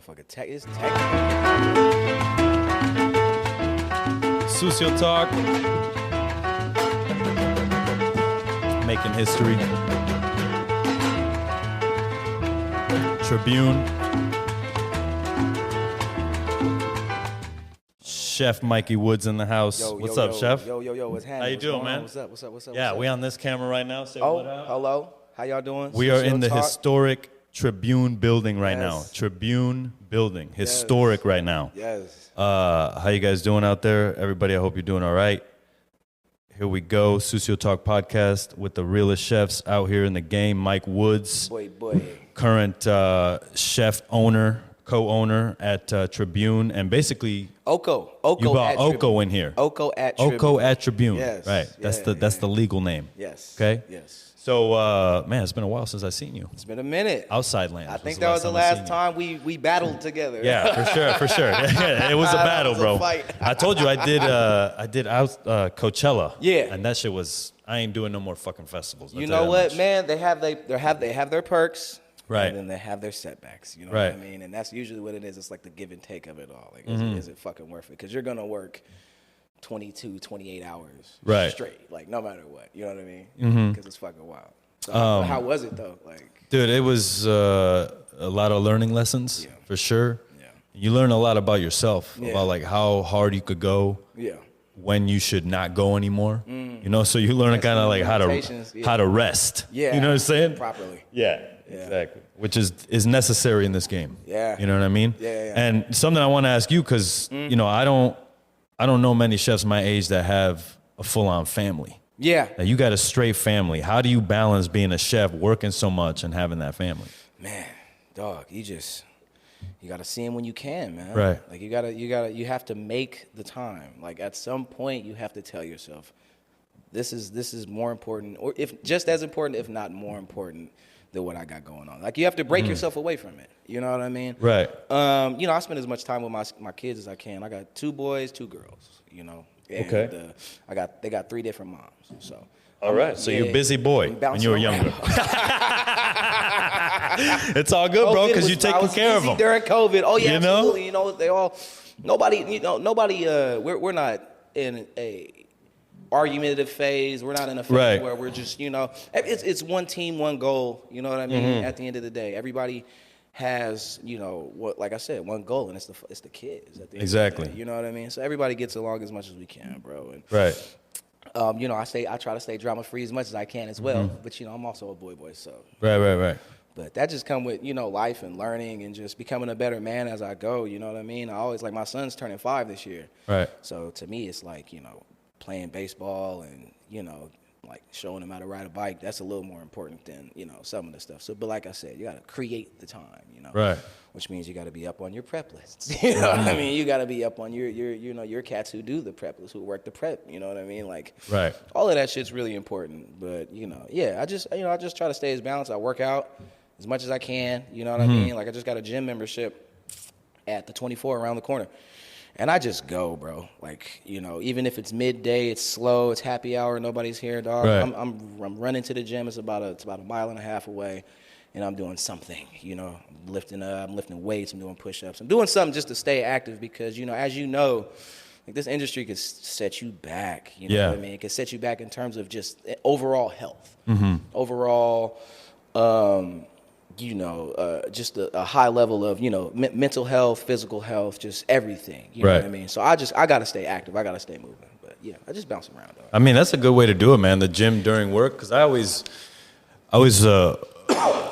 motherfucker. It's tech. Sucio Talked. Making history. Tribune. Chef Mikey Woods in the house. What's up, Chef? Yo, what's happening? How you doing, man? What's up? Yeah, we on this camera right now. Say what up. Hello. How y'all doing? We are in the Talk. historic Tribune building right now. Yes. Tribune building. Historic right now. Yes. How you guys doing out there? Everybody, I hope you're doing all right. Here we go. Sucio Talk podcast with the realest chefs out here in the game. Mike Woods, Boy. current chef owner, co-owner at Tribune, and basically OKO. you brought at OKO Tribune. in here. OKO at Tribune. OKO at Tribune. Yes. Right. That's the legal name. Yes. Okay. Yes. So, man, it's been a while since I've seen you. It's been a minute. Outside Lands. I think that was the last time we battled together. Yeah, for sure. It was a battle, was a bro. fight. I told you I did Coachella. Yeah. And that shit was, I ain't doing no more fucking festivals. You know what, man? They have their perks. Right. And then they have their setbacks. You know Right. what I mean? And that's usually what it is. It's like the give and take of it all. Like, is it fucking worth it? Because you're going to work 22, 28 hours Right. straight. Like, no matter what. You know what I mean? Because it's fucking wild. So how was it, though? Like, Dude, it was a lot of learning lessons, for sure. Yeah. You learn a lot about yourself, Yeah. about like how hard you could go, yeah. when you should not go anymore. You know, so you learn kind of like limitations, how to rest. Yeah. You know what I'm saying? Properly. Yeah, exactly. Which is necessary in this game. Yeah. You know what I mean? Yeah. And something I want to ask you, because you know, I don't know many chefs my age that have a full-on family. Yeah. Now, you got a straight family. How do you balance being a chef, working so much, and having that family? Man, dog, you gotta see him when you can, man. Right. Like you have to make the time. Like at some point you have to tell yourself, this is more important, or if just as important, if not more important than what I got going on. Like you have to break yourself away from it. You know what I mean? Right. You know, I spend as much time with my kids as I can. I got 2 boys, 2 girls, you know. And, Okay. they got 3 different moms. So All right. So you're a busy boy when you were younger. It's all good, bro, because you're taking care of them. During COVID. Oh, yeah, You know? absolutely. You know, nobody, we're not in a argumentative phase. We're not in a phase Right. where we're just, you know, it's one team, one goal. You know what I mean? At the end of the day, everybody has, you know, like I said, one goal, and it's the kids. At the end Exactly. Of the day, you know what I mean? So everybody gets along as much as we can, bro. And, Right. you know, I try to stay drama free as much as I can as well. But you know, I'm also a boy, so. Right. But that just come with, you know, life and learning and just becoming a better man as I go. You know what I mean? I always, like, my son's turning 5 this year. Right. So to me, it's like, you know, playing baseball and, you know, like showing him how to ride a bike. That's a little more important than, you know, some of the stuff. So, but like I said, you got to create the time, you know. Right. Which means you got to be up on your prep lists. You know what I mean? You got to be up on your cats who do the prep lists, who work the prep. You know what I mean? Like, Right. all of that shit's really important. But, you know, yeah, I just try to stay as balanced. I work out as much as I can. You know what I mean? Like, I just got a gym membership at the 24 around the corner. And I just go, bro. Like, you know, even if it's midday, it's slow, it's happy hour, nobody's here, dog. Right. I'm running to the gym. It's about a mile and a half away, and I'm doing something. You know, I'm lifting weights, I'm doing push-ups, I'm doing something just to stay active because, you know, as you know, like this industry could set you back. You know what I mean? It could set you back in terms of just overall health, overall. You know, just a high level of, you know, mental health, physical health, just everything. You know what I mean? So I got to stay active. I got to stay moving. But, yeah, I just bounce around, though. I mean, that's a good way to do it, man. The gym during work, because I always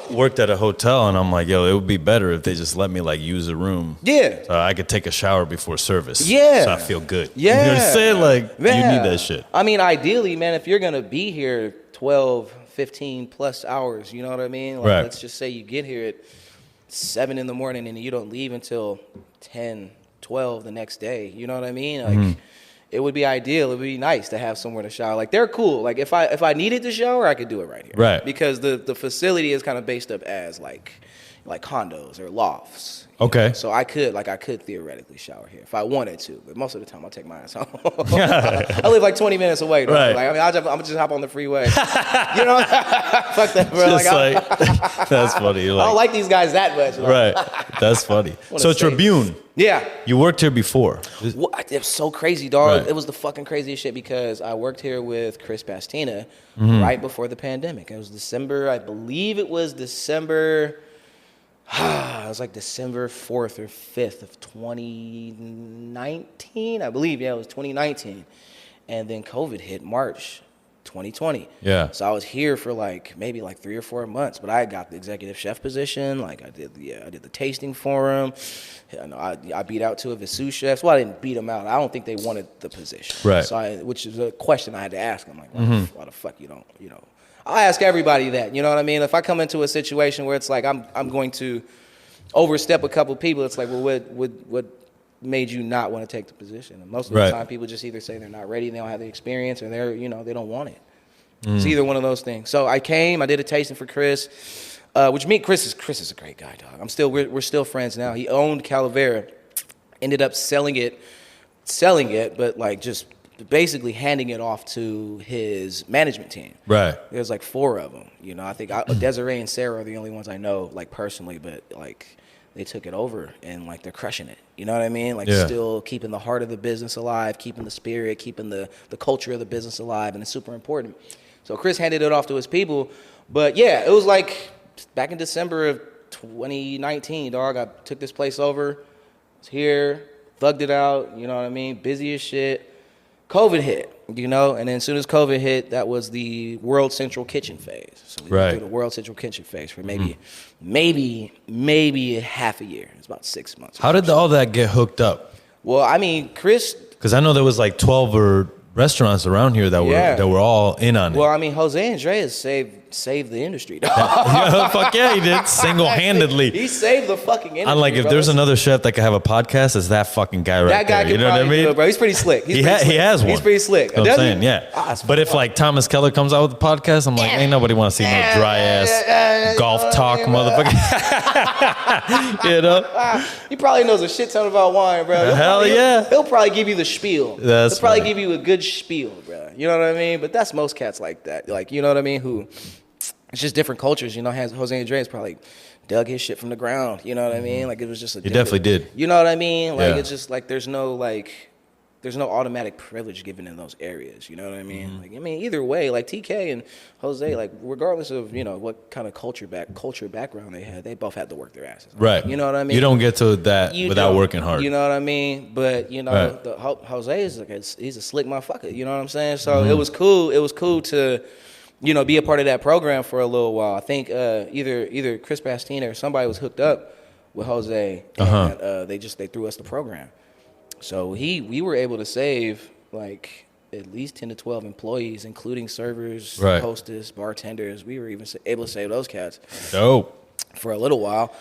worked at a hotel, and I'm like, yo, it would be better if they just let me like use a room. Yeah. So I could take a shower before service. Yeah. So I feel good. Yeah. You know what I'm saying? Like, you Yeah. need that shit. I mean, ideally, man, if you're going to be here 12, 15 plus hours, you know what I mean? Like, Right. let's just say you get here at 7 in the morning and you don't leave until 10, 12 the next day. You know what I mean? Like, it would be ideal. It would be nice to have somewhere to shower. Like, they're cool. Like, if I needed to shower, I could do it right here. Right. Because the facility is kind of based up as, like, like condos or lofts. Okay. So I could theoretically shower here if I wanted to, but most of the time I'll take my ass home. I live like 20 minutes away, though. Right. Like, I mean, I'm just hop on the freeway. You know, fuck that, bro. Just that's funny. I don't like these guys that much. Right. That's funny. So Tribune. Yeah. You worked here before. It was so crazy, dog. Right. It was the fucking craziest shit because I worked here with Chris Pastina right before the pandemic. It was December, I believe it was December. It was like December 4th or 5th of 2019, I believe. Yeah, it was 2019. And then COVID hit March 2020. Yeah. So I was here for maybe 3 or 4 months, but I got the executive chef position. Like I did the tasting for him. I beat out 2 of his sous chefs. Well, I didn't beat them out. I don't think they wanted the position. Right. So which is a question I had to ask them. Like, why the fuck you don't, I ask everybody that, you know what I mean? If I come into a situation where it's like I'm going to overstep a couple people, it's like, well, what made you not want to take the position? And most of the time, people just either say they're not ready, they don't have the experience, or they don't want it. It's either one of those things. So I came, I did a tasting for Chris, Chris is a great guy, dog. We're still friends now. He owned Calavera, ended up selling it, but just basically handing it off to his management team. Right. There's 4 of them. I think Desiree and Sarah are the only ones I know personally, but they took it over and they're crushing it. You know what I mean? Still keeping the heart of the business alive, keeping the spirit, keeping the culture of the business alive, and it's super important. So Chris handed it off to his people, but yeah, it was back in December of 2019, dog. I took this place over, was here, thugged it out. You know what I mean? Busy as shit. COVID hit, and then as soon as COVID hit, that was the World Central Kitchen phase. So we went through the World Central Kitchen phase for maybe half a year. It's about 6 months. How did all that get hooked up? Well, I mean, Chris. Because I know there was 12 or restaurants around here that were all in on it. Well, I mean, Jose Andreas saved the industry, dog. Fuck yeah, he did single-handedly. He saved the fucking industry. Unlike if there's another chef that could have a podcast, it's that fucking guy right there. That guy you know what I mean? Do it, bro. He's pretty slick. He has one. He's pretty slick. That's what I'm saying, yeah. But if Thomas Keller comes out with a podcast, I'm like, ain't nobody want to see no dry ass golf talk, motherfucker. He probably knows a shit ton about wine, bro. He'll probably give you the spiel. He'll probably give you a good spiel, bro. You know what I mean? But that's most cats like that. You know what I mean? Who, it's just different cultures. Jose Andres probably dug his shit from the ground. You know what I mean? It was just He definitely did. You know what I mean? It's just there's no automatic privilege given in those areas. You know what I mean? Either way, TK and Jose, regardless of what kind of culture background they had, they both had to work their asses off. Right. You know what I mean? You don't get to that without working hard. You know what I mean? But Jose is he's a slick motherfucker. You know what I'm saying? So it was cool. It was cool to be a part of that program for a little while. I think either Chris Pastina or somebody was hooked up with Jose, and they threw us the program. So we were able to save at least 10 to 12 employees, including servers, hostess, bartenders. We were even able to save those cats. Dope. For a little while,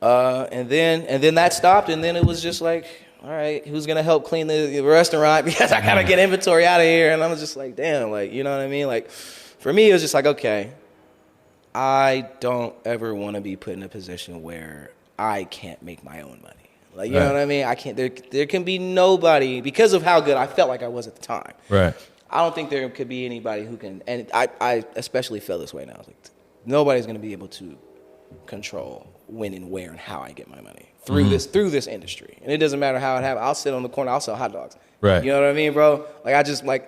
and then that stopped, and then it was just all right, who's gonna help clean the restaurant because I gotta get inventory out of here, and I was just damn, you know what I mean? For me, it was just okay, I don't ever want to be put in a position where I can't make my own money. You know what I mean? I can't. There can be nobody, because of how good I felt like I was at the time. Right. I don't think there could be anybody who can, and I especially feel this way now. It's nobody's going to be able to control when and where and how I get my money through this industry. And it doesn't matter how it happens. I'll sit on the corner. I'll sell hot dogs. Right. You know what I mean, bro? I just my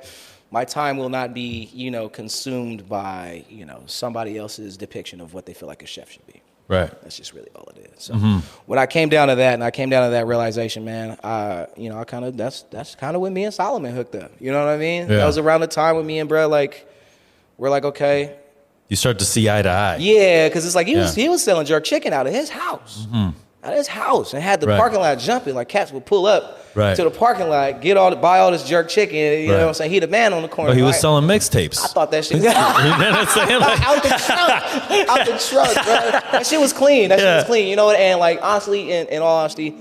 time will not be consumed by somebody else's depiction of what they feel like a chef should be. Right. That's just really all it is. So when I came down to that, and I came down to that realization, man, I kind of that's kind of when me and Solomon hooked up. You know what I mean? Yeah. That was around the time when me and bro we're okay. You start to see eye to eye. Yeah, because it's he was selling jerk chicken out of his house. Out of his house, and had the parking lot jumping. Cats would pull up to the parking lot, buy all this jerk chicken. You know what I'm saying? He the man on the corner. But he was selling mixtapes. I thought that shit. You know what I'm saying? Out the trunk, bro. That shit was clean. That shit was clean. You know what? And honestly, in all honesty, me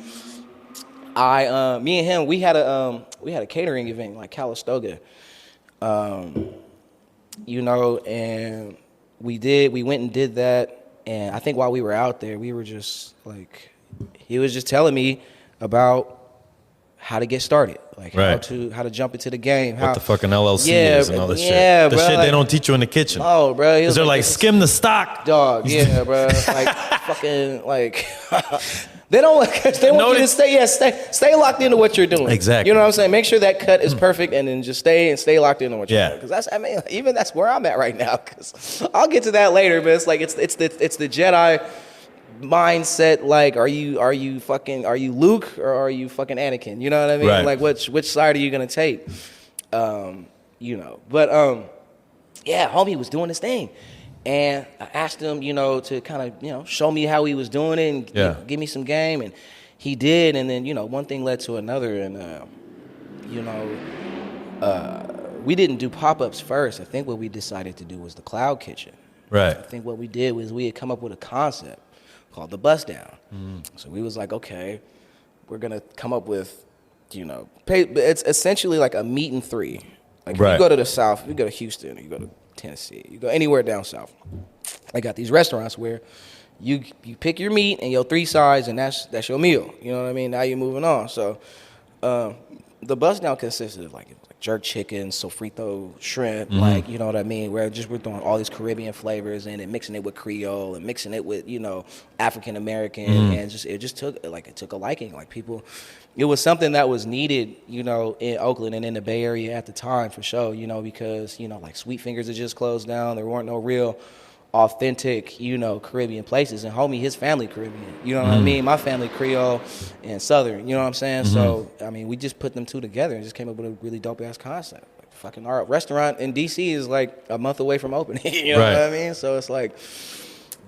and him, we had a catering event Calistoga, and we went and did that And I think while we were out there, we were just like, he was just telling me about how to get started, like how to jump into the game. What the fucking LLC is and all this shit. The shit they don't teach you in the kitchen. Oh, bro. Because they're like, skim the stock. Dog, yeah, bro. Like, fucking, like... They don't. They want you to stay locked into what you're doing. Exactly. You know what I'm saying? Make sure that cut is perfect, and then just stay locked into what you're doing. Because that's where I'm at right now. Because I'll get to that later, but it's like it's the Jedi mindset. Like, are you Luke or are you fucking Anakin? You know what I mean? Right. Like, which side are you gonna take? You know. But yeah, homie was doing his thing. And I asked him, to kind of, show me how he was doing it and give me some game. And he did. And then, one thing led to another. And, we didn't do pop-ups first. I think what we decided to do was the cloud kitchen. Right. I think what we did was we had come up with a concept called the bust down. So we was like, okay, we're going to come up with, it's essentially like a meet and three. Like if you go to the South, you go to Houston, or you go to Tennessee, you go anywhere down south, they got these restaurants where you pick your meat and your 3 sides, and that's your meal. You know what I mean? Now you're moving on. So the bust down consisted of like jerk chicken, sofrito shrimp, like, you know what I mean? Where we're throwing all these Caribbean flavors in and mixing it with Creole and mixing it with, African American, and it just took a liking. Like people, it was something that was needed, in Oakland and in the Bay Area at the time for sure, because, like Sweet Fingers had just closed down. There weren't no real authentic, Caribbean places. And homie, his family Caribbean, you know what I mean? My family Creole and Southern, you know what I'm saying? So, I mean, we just put them two together and just came up with a really dope-ass concept. Like, fucking our restaurant in D.C. is like a month away from opening, you know what I mean? So it's like,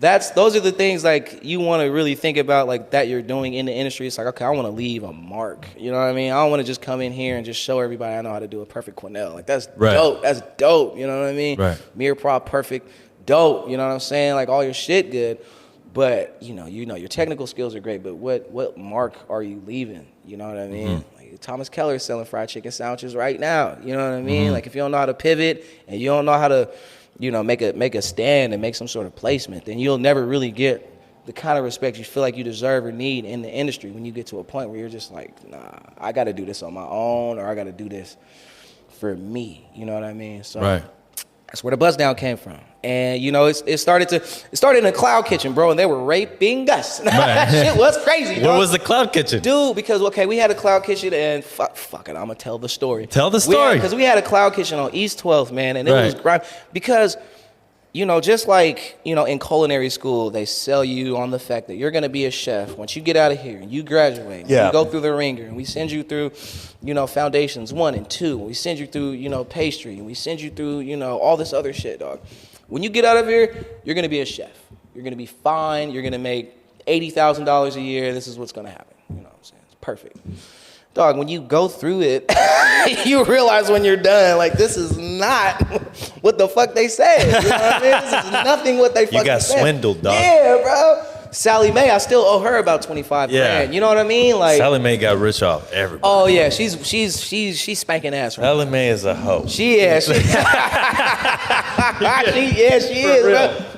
those are the things like you want to really think about, like that you're doing in the industry. It's like, okay, I want to leave a mark. You know what I mean? I don't want to just come in here and just show everybody I know how to do a perfect quenelle. Like that's dope. That's dope. You know what I mean? Right. Mirror prop perfect, dope. You know what I'm saying? Like all your shit good, but your technical skills are great. But what mark are you leaving? You know what I mean? Like Thomas Keller is selling fried chicken sandwiches right now. You know what I mean? Like if you don't know how to pivot and you don't know how to make a stand and make some sort of placement, then you'll never really get the kind of respect you feel like you deserve or need in the industry when you get to a point where you're just like, nah, I got to do this on my own, or I got to do this for me. You know what I mean? So that's where the buzz down came from. And, it started in a cloud kitchen, bro, and they were raping us. That shit was crazy, Where was the cloud kitchen? Dude, because, we had a cloud kitchen, and fuck it, I'm going to tell the story. Tell the story. Because we had a cloud kitchen on East 12th, man, and it was grimy. Because, just like, in culinary school, they sell you on the fact that you're going to be a chef. Once you get out of here and you graduate, you go through the ringer, and we send you through, foundations 1 and 2. And we send you through, pastry, and we send you through, all this other shit, dog. When you get out of here, you're going to be a chef. You're going to be fine. You're going to make $80,000 a year. This is what's going to happen. You know what I'm saying? It's perfect. Dog, when you go through it, you realize when you're done, like, this is not what the fuck they said. You know what I mean? This is nothing what they fucking said. You got swindled, dog. Yeah, bro. Sally Mae, I still owe her about 25 grand. You know what I mean? Like Sally Mae got rich off everybody. Oh yeah, she's spanking ass right now. Sally Mae is a hoe. She is, bro.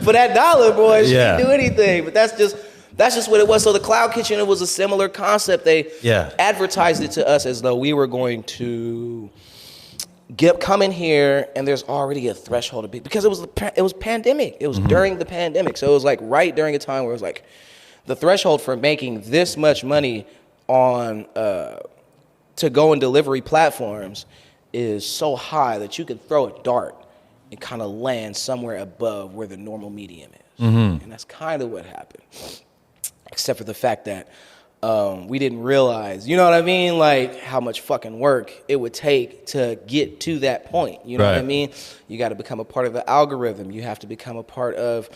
For that dollar, boy, she didn't do anything. But that's just what it was. So the cloud kitchen, it was a similar concept. They advertised it to us as though we were going to come in here and there's already a threshold of because it was pandemic. It was during the pandemic. So it was like right during a time where it was like the threshold for making this much money on to go in delivery platforms is so high that you can throw a dart and kind of land somewhere above where the normal medium is. And that's kind of what happened. Except for the fact that we didn't realize, you know what I mean? Like how much fucking work it would take to get to that point. You know what I mean? You got to become a part of the algorithm. You have to become a part of,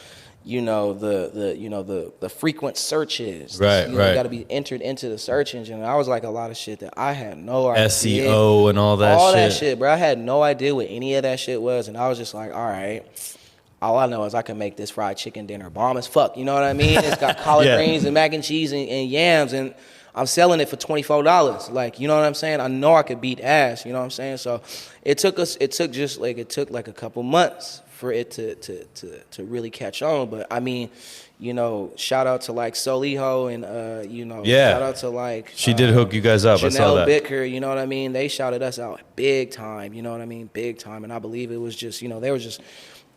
the frequent searches. You got to be entered into the search engine. And I was like a lot of shit that I had no idea. SEO and all that shit. All that shit, bro. I had no idea what any of that shit was. And I was just like, all right. All I know is I can make this fried chicken dinner bomb as fuck. You know what I mean? It's got collard greens and mac and cheese and yams, and I'm selling it for $24. Like, you know what I'm saying? I know I could beat ass. You know what I'm saying? So it took like a couple months for it to really catch on. But I mean, You know, shout out to like Soliho and you know, Yeah. shout out to like She did hook you guys up. I saw Janelle that. Bicker, you know what I mean? They shouted us out big time, you know what I mean? Big time. And I believe it was just, you know, they were just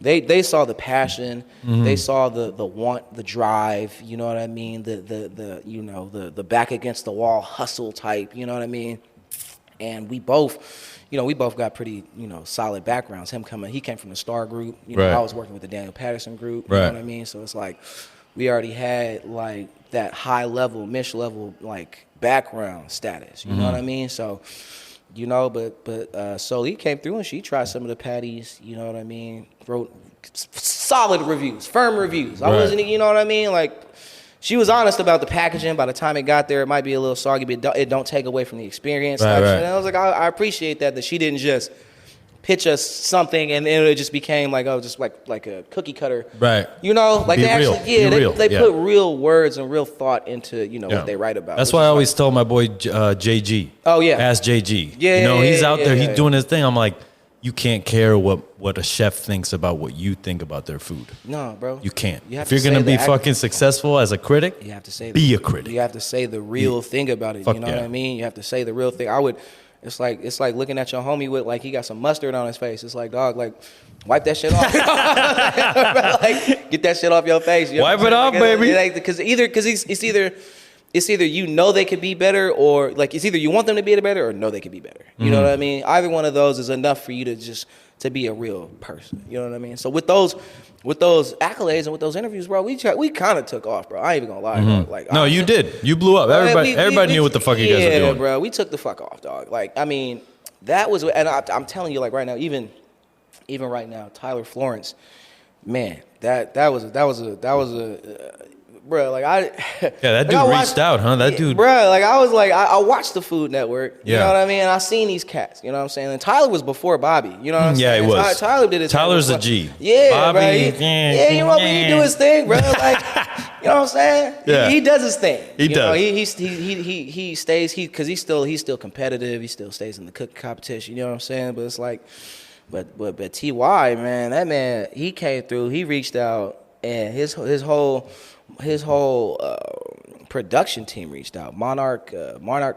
they saw the passion, they saw the want, the drive, you know what I mean? The you know, the back against the wall hustle type, you know what I mean? And we both, you know, we both got pretty, you know, solid backgrounds. He came from the Star Group. You know, Right. I was working with the Daniel Patterson Group. You Right. know what I mean? So it's like we already had like that high level, Mish level, like background status. You know what I mean? So, you know, but Soli came through and she tried some of the patties. You know what I mean? Wrote solid reviews, firm reviews. I Right. wasn't, you know what I mean? Like. She was honest about the packaging. By the time it got there, it might be a little soggy, but it don't take away from the experience. Right, type right. shit. And I was like, I appreciate that she didn't just pitch us something and then it just became like, oh, just like a cookie cutter. Right. You know, like Be they real. actually, yeah, Be real. they Yeah. put real words and real thought into, you know, Yeah. what they write about. That's which why is I like- always tell my boy JG. Oh, yeah. Ask JG. Yeah, You know, yeah, he's yeah, out yeah, there. yeah. He's doing his thing. I'm like, you can't care what a chef thinks about what you think about their food. No, bro. You can't. You have If you're to going to say be the fucking successful as a critic, You have to say be a critic. You have to say the real thing about it. Fuck You know yeah. what I mean? You have to say the real thing. It's like looking at your homie with like he got some mustard on his face. It's like, dog, like wipe that shit off. Like, get that shit off your face. You know Wipe what I'm it saying? off, baby. Like, because it's either you know they could be better or like it's either you want them to be better or know they could be better. You know what I mean? Either one of those is enough for you to be a real person. You know what I mean? So with those accolades and with those interviews, bro, we kind of took off, bro. I ain't even gonna lie, dog. Like No, you did. You blew up. Everybody knew what the fuck you guys were doing. Yeah, bro, we took the fuck off, dog. Like, I mean, that was, and I'm telling you, like right now, even right now, Tyler Florence, man, that was a bro, like Yeah, that dude reached out, huh? That dude. Bro, like I watched the Food Network. You Yeah. know what I mean? And I seen these cats. You know what I'm saying? And Tyler was before Bobby. You know what I'm Yeah, saying? he was. Tyler did his thing Tyler's a before. G. Yeah, Bobby, bro. You know what I mean? He do his thing, bro. Like, you know what I'm saying? Yeah. He does his thing. He You does. know, he stays because he's still competitive. He still stays in the cooking competition. You know what I'm saying? But it's like, but Ty, man, that man, he came through. He reached out, and his whole production team reached out. Monarch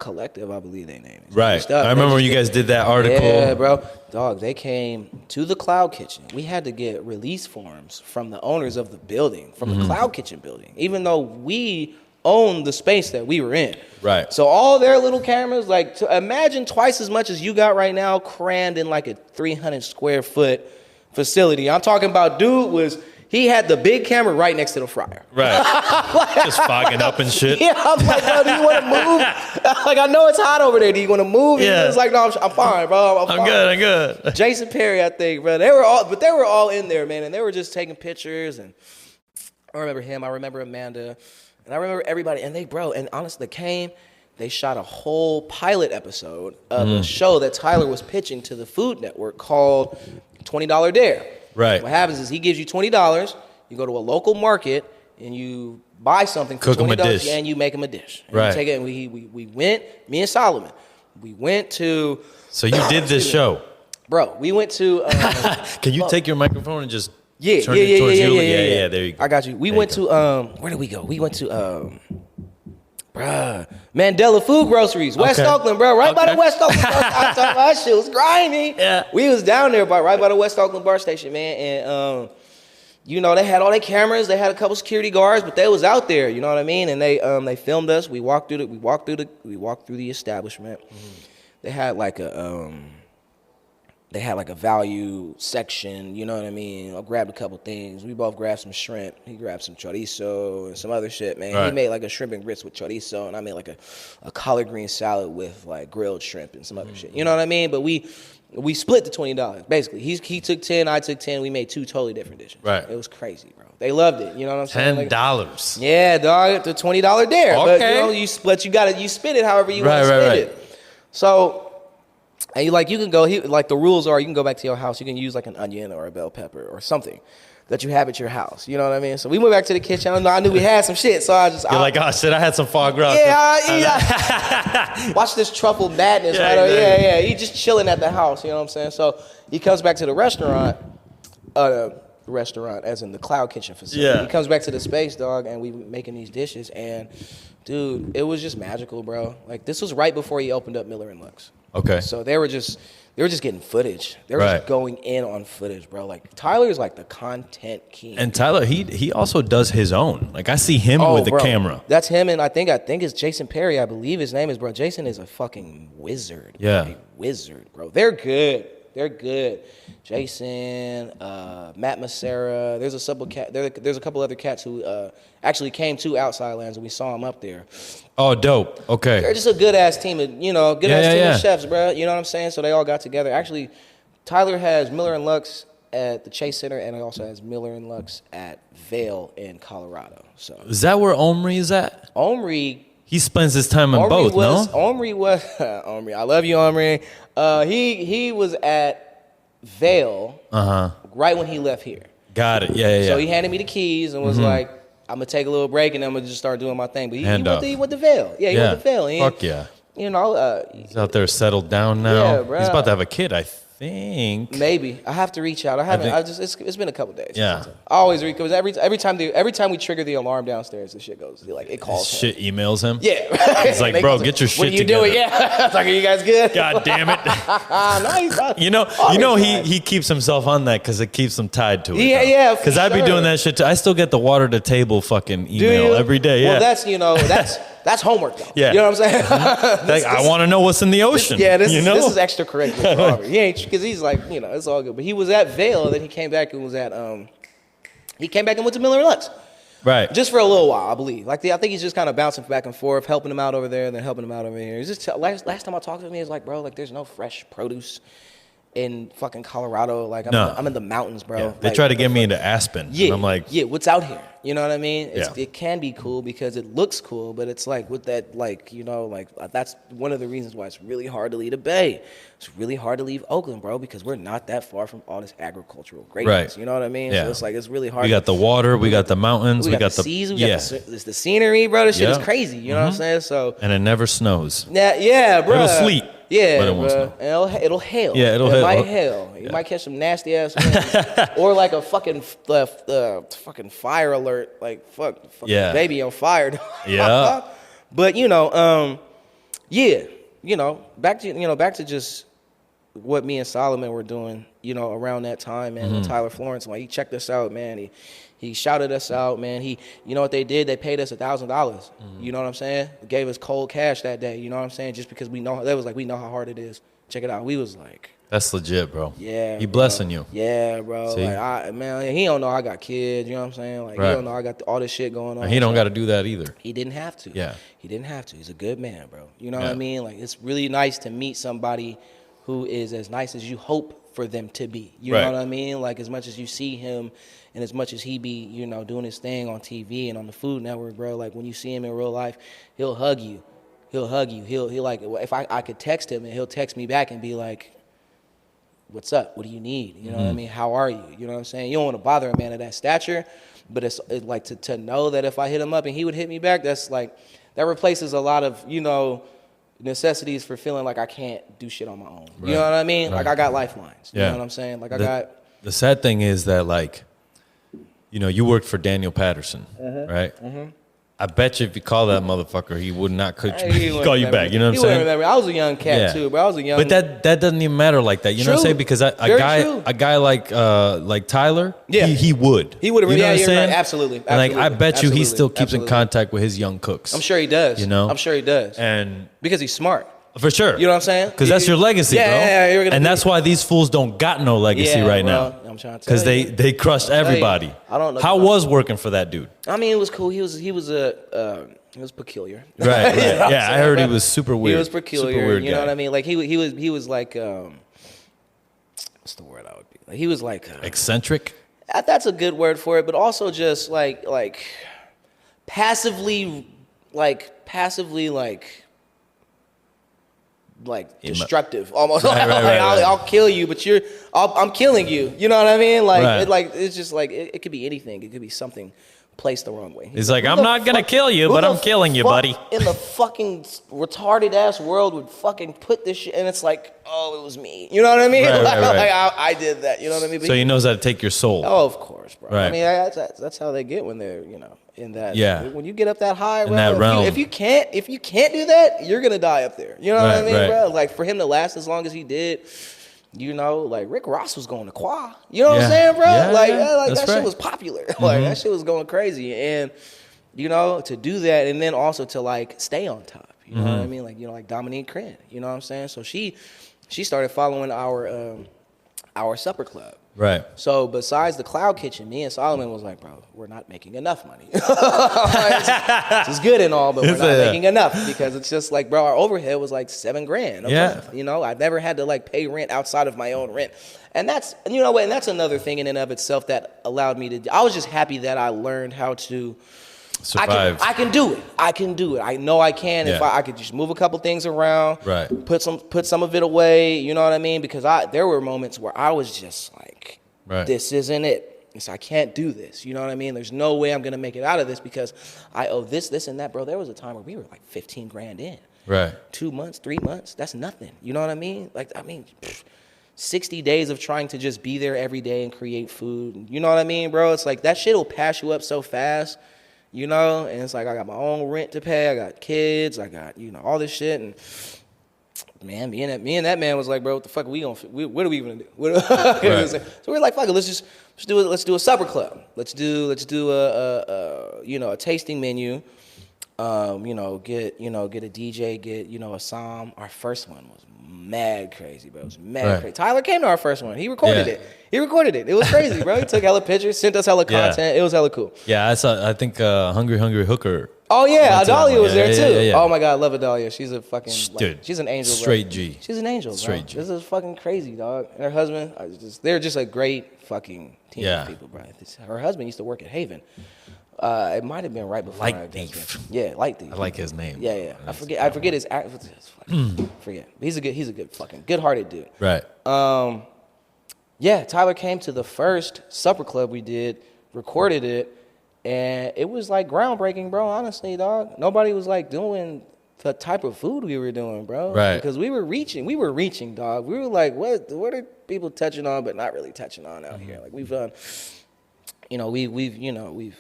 Collective, I believe they name it. Right. Reached out. I remember when They you just guys did that article. Yeah, bro. Dog, they came to the Cloud Kitchen. We had to get release forms from the owners of the building, from Mm-hmm. the Cloud Kitchen building, even though we own the space that we were in. Right. So all their little cameras, like imagine twice as much as you got right now crammed in like a 300 square foot facility. I'm talking about he had the big camera right next to the fryer. Right. Just fogging up and shit. Yeah, I'm like, yo, do you want to move? Like, I know it's hot over there. Do you want to move? Yeah. It's like, no, I'm fine, bro. I'm fine. good. Jason Perry, I think, bro. They were all in there, man, and they were just taking pictures. And I remember him. I remember Amanda, and I remember everybody. And and honestly, they shot a whole pilot episode of a show that Tyler was pitching to the Food Network called $20 Dare. Right. What happens is he gives you $20. You go to a local market and you buy something for Cook 'em a $20 dish. and you make them a dish. And Right. You take it and we went, me and Solomon, we went to, So you did this show. bro, we went to, Can you take your microphone and just yeah, turn it towards you? Yeah, there you go. I got you. We went to, where did we go? We went to, bruh, Mandela Food Groceries, West Okay. Oakland, bro, right by Okay. the West Oakland bar station. That shit was grimy. Yeah. We was down there right by the West Oakland bar station, man, and you know, they had all their cameras, they had a couple security guards, but they was out there, you know what I mean? And they filmed us. We walked through the establishment. Mm-hmm. They had like a value section, you know what I mean? I grabbed a couple things. We both grabbed some shrimp. He grabbed some chorizo and some other shit, man. Right. He made like a shrimp and grits with chorizo, and I made like a collard green salad with like grilled shrimp and some other shit. You know what I mean? But we split the $20, basically. He took 10, I took 10. We made two totally different dishes. Right. It was crazy, bro. They loved it, you know what I'm saying? Like, $10. yeah, dog, the $20 dare. But Okay. you know, you spend it however you want to spend Right. it. So, and you can go, the rules are you can go back to your house, you can use like an onion or a bell pepper or something that you have at your house. You know what I mean? So we went back to the kitchen. I knew we had some shit, so You're like, oh shit, I had some foie gras. yeah. Watch this truffle madness, Yeah, right? exactly. Yeah. He just chilling at the house, you know what I'm saying? So he comes back to the restaurant. restaurant, as in the cloud kitchen facility. Yeah. He comes back to the space, dog, and we making these dishes, and dude, it was just magical, bro. Like, this was right before he opened up Miller and Lux. Okay. So they were just getting footage. They were Right. just going in on footage, bro. Like, Tyler's like the content king. And Tyler, he also does his own. Like, I see him with the bro. camera. That's him, and I think it's Jason Perry. I believe his name is, bro. Jason is a fucking wizard. Yeah. A wizard, bro. They're good. They're good. Jason, Matt Massera. There's a couple other cats who actually came to Outside Lands, and we saw them up there. Oh, dope. Okay. They're just a good ass team of, team of chefs, bro. You know what I'm saying? So they all got together. Actually, Tyler has Miller and Lux at the Chase Center, and he also has Miller and Lux at Vail in Colorado. So Is that where Omri is at? Omri. He spends his time in both, no? Omri was Omri. I love you, Omri. He was at Vail right when he left here. Got it. Yeah. So he handed me the keys and was like, "I'm gonna take a little break and I'm gonna just start doing my thing." But he went to Vail. Yeah, he went to Vail. Fuck yeah. He's out there settled down now. Yeah, bro. He's about to have a kid, I think. Maybe I have to reach out. I haven't. It's been a couple days. Yeah. I always reach because every time we trigger the alarm downstairs, the shit goes like it calls. Shit emails him. Yeah. It's like, bro, get your shit together. What are you together. doing? Yeah. It's like, are you guys good? God damn it. Nice. He keeps himself on that because it keeps him tied to it. Yeah. Because I be doing that shit too. I still get the water to table fucking email every day. Yeah. Well, that's homework though. Yeah. You know what I'm saying? I want to know what's in the ocean. This is extracurricular for Aubrey. He ain't, because he's like, it's all good. But he was at Vail, then he came back and was at and went to Miller and Lux. Right. Just for a little while, I believe. I think he's just kind of bouncing back and forth, helping him out over there, then helping him out over here. It's just last time I talked to him, he was like, bro, like there's no fresh produce in fucking Colorado. Like I'm in the mountains, bro. Yeah. They try to get me into Aspen. Yeah. And I'm like, what's out here? You know what I mean? Yeah. It can be cool because it looks cool, but it's like with that, that's one of the reasons why it's really hard to leave the Bay. It's really hard to leave Oakland, bro, because we're not that far from all this agricultural greatness. Right. You know what I mean? Yeah. So it's like, it's really hard. we got the water, we got the mountains, we got the seas, we got the scenery, bro. This shit is crazy. You know what I'm saying? So and it never snows. yeah, bro. It'll sleet. Yeah, but it won't snow. And it'll hail. Yeah, it'll it hail. might hail. You might catch some nasty ass winds, or like a fucking fucking fire alert, like fucking baby on fire. Yeah. But back to just what me and Solomon were doing, around that time, man. And Tyler Florence, like, he checked us out, man. He shouted us out, man. You know what they did? They paid us $1,000. You know what I'm saying? They gave us cold cash that day. You know what I'm saying? Just because we know how hard it is. Check it out. We was like, that's legit, bro. Yeah, He bro. blessing you. Yeah, bro. See? Like, he don't know I got kids. You know what I'm saying? Like, Right. he don't know I got all this shit going on. And he don't got to do that either. He didn't have to. Yeah. He didn't have to. He's a good man, bro. You know what Yeah. I mean? Like, it's really nice to meet somebody who is as nice as you hope for them to be. You Right. know what I mean? Like, as much as you see him and as much as he be, doing his thing on TV and on the Food Network, bro, like, when you see him in real life, he'll hug you. He'll like, if I could text him and he'll text me back and be like, what's up? What do you need? You know what I mean? How are you? You know what I'm saying? You don't want to bother a man of that stature, but it's like to know that if I hit him up and he would hit me back, that's like, that replaces a lot of, necessities for feeling like I can't do shit on my own. Right. You know what I mean? Right. Like, I got lifelines. You Yeah. know what I'm saying? Like, The sad thing is that, like, you worked for Daniel Patterson, right? I bet you if you call that motherfucker, he would not call you back. You know what I'm He saying? wouldn't remember. I was a young cat too, bro. I was a young. But that doesn't even matter like that. You know what I'm saying? Because a guy like Tyler, Yeah. he would. He would have. You know what I'm You're saying? right. Absolutely. And like, I bet you he Absolutely. still keeps in Absolutely. contact with his young cooks. I'm sure he does. I'm sure he does. And because he's smart. for sure. You know what I'm saying? Because that's your legacy, bro. Yeah, you're gonna and that's why these fools don't got no legacy right bro. now. I'm trying to tell Because you. they crushed everybody. I don't know. How was working for that dude? I mean, it was cool. He was peculiar. Right. You know what I'm Yeah, I saying, heard bro? he was super weird. He was peculiar. Super weird you know guy. what I mean? Like he was like what's the word I would be? Like, he was like Eccentric? that's a good word for it, but also just like passively destructive almost. Right. I'll kill you, but I'm killing you. You know what I mean? Like Right. it's just like it could be anything. It could be something placed the wrong way. He's like, I'm not going to kill you, but I'm killing you, buddy. In the fucking retarded ass world would fucking put this shit, and it's like, oh, it was me. You know what I mean? Right, like, right. I did that. You know what I mean? But So he knows how to take your soul. Oh, of course, bro. Right. I mean, that's how they get when they're, you know, in that. Yeah. When you get up that high, bro. that realm. If you can't do that, you're gonna die up there. You know what I mean, right. bro? Like for him to last as long as he did. You know, like Rick Ross was going to Qua. You know what I'm saying, bro? Yeah, like, yeah. like That's that right. shit was popular. Like that shit was going crazy. And, you know, to do that and then also to like stay on top. You know what I mean? Like, you know, like Dominique Crenn. You know what I'm saying? So she started following our supper club. Right. So besides the cloud kitchen, me and Solomon was like, bro, we're not making enough money. This is good and all, but we're not making enough because it's just like, bro, our overhead was like $7,000 a month. You know, I've never had to like pay rent outside of my own rent. And that's, you know what, and that's another thing in and of itself that allowed me to, I was just happy that I learned how to survive. I can do it. I can do it. I know I can if I could just move a couple things around, right. Put some of it away, you know what I mean? Because there were moments where I was just like, this isn't it. So I can't do this. You know what I mean? There's no way I'm gonna make it out of this because I owe this, and that, bro. There was a time where we were like $15,000 in. Right. 2 months, 3 months. That's nothing. You know what I mean? Like 60 days of trying to just be there every day and create food. You know what I mean, bro? It's like that shit will pass you up so fast. You know, and it's like I got my own rent to pay. I got kids. I got, you know, all this shit. And man, me and that man was like, bro, what the fuck are we gonna? What are we gonna do? Right. So we're like, fuck it, let's do a supper club. Let's do a you know, a tasting menu. You know, get a DJ, get, you know, a psalm. Our first one was mad crazy, bro. It was mad crazy. Tyler came to our first one. He recorded it. It was crazy, bro. He took hella pictures, sent us hella content. It was hella cool. Yeah, I think Hungry Hooker. Oh yeah, Adalia was there too. Yeah. Oh my God, I love Adalia. She's a fucking dude. She's an angel. Straight bro. G. She's an angel. Straight bro. G. This is fucking crazy, dog. And her husband, they're just a great fucking team of people, bro. Her husband used to work at Haven. It might have been right before. Light Thief. Yeah, Light Thief. I like his name. Yeah. I forget his act. Forget. He's a good fucking good-hearted dude. Right. Yeah, Tyler came to the first supper club we did, recorded it, and it was like groundbreaking, bro. Honestly, dog. Nobody was like doing the type of food we were doing, bro. Right. Because we were reaching, dog. We were like, what are people touching on, but not really touching on out here? Like we've done. You know, we've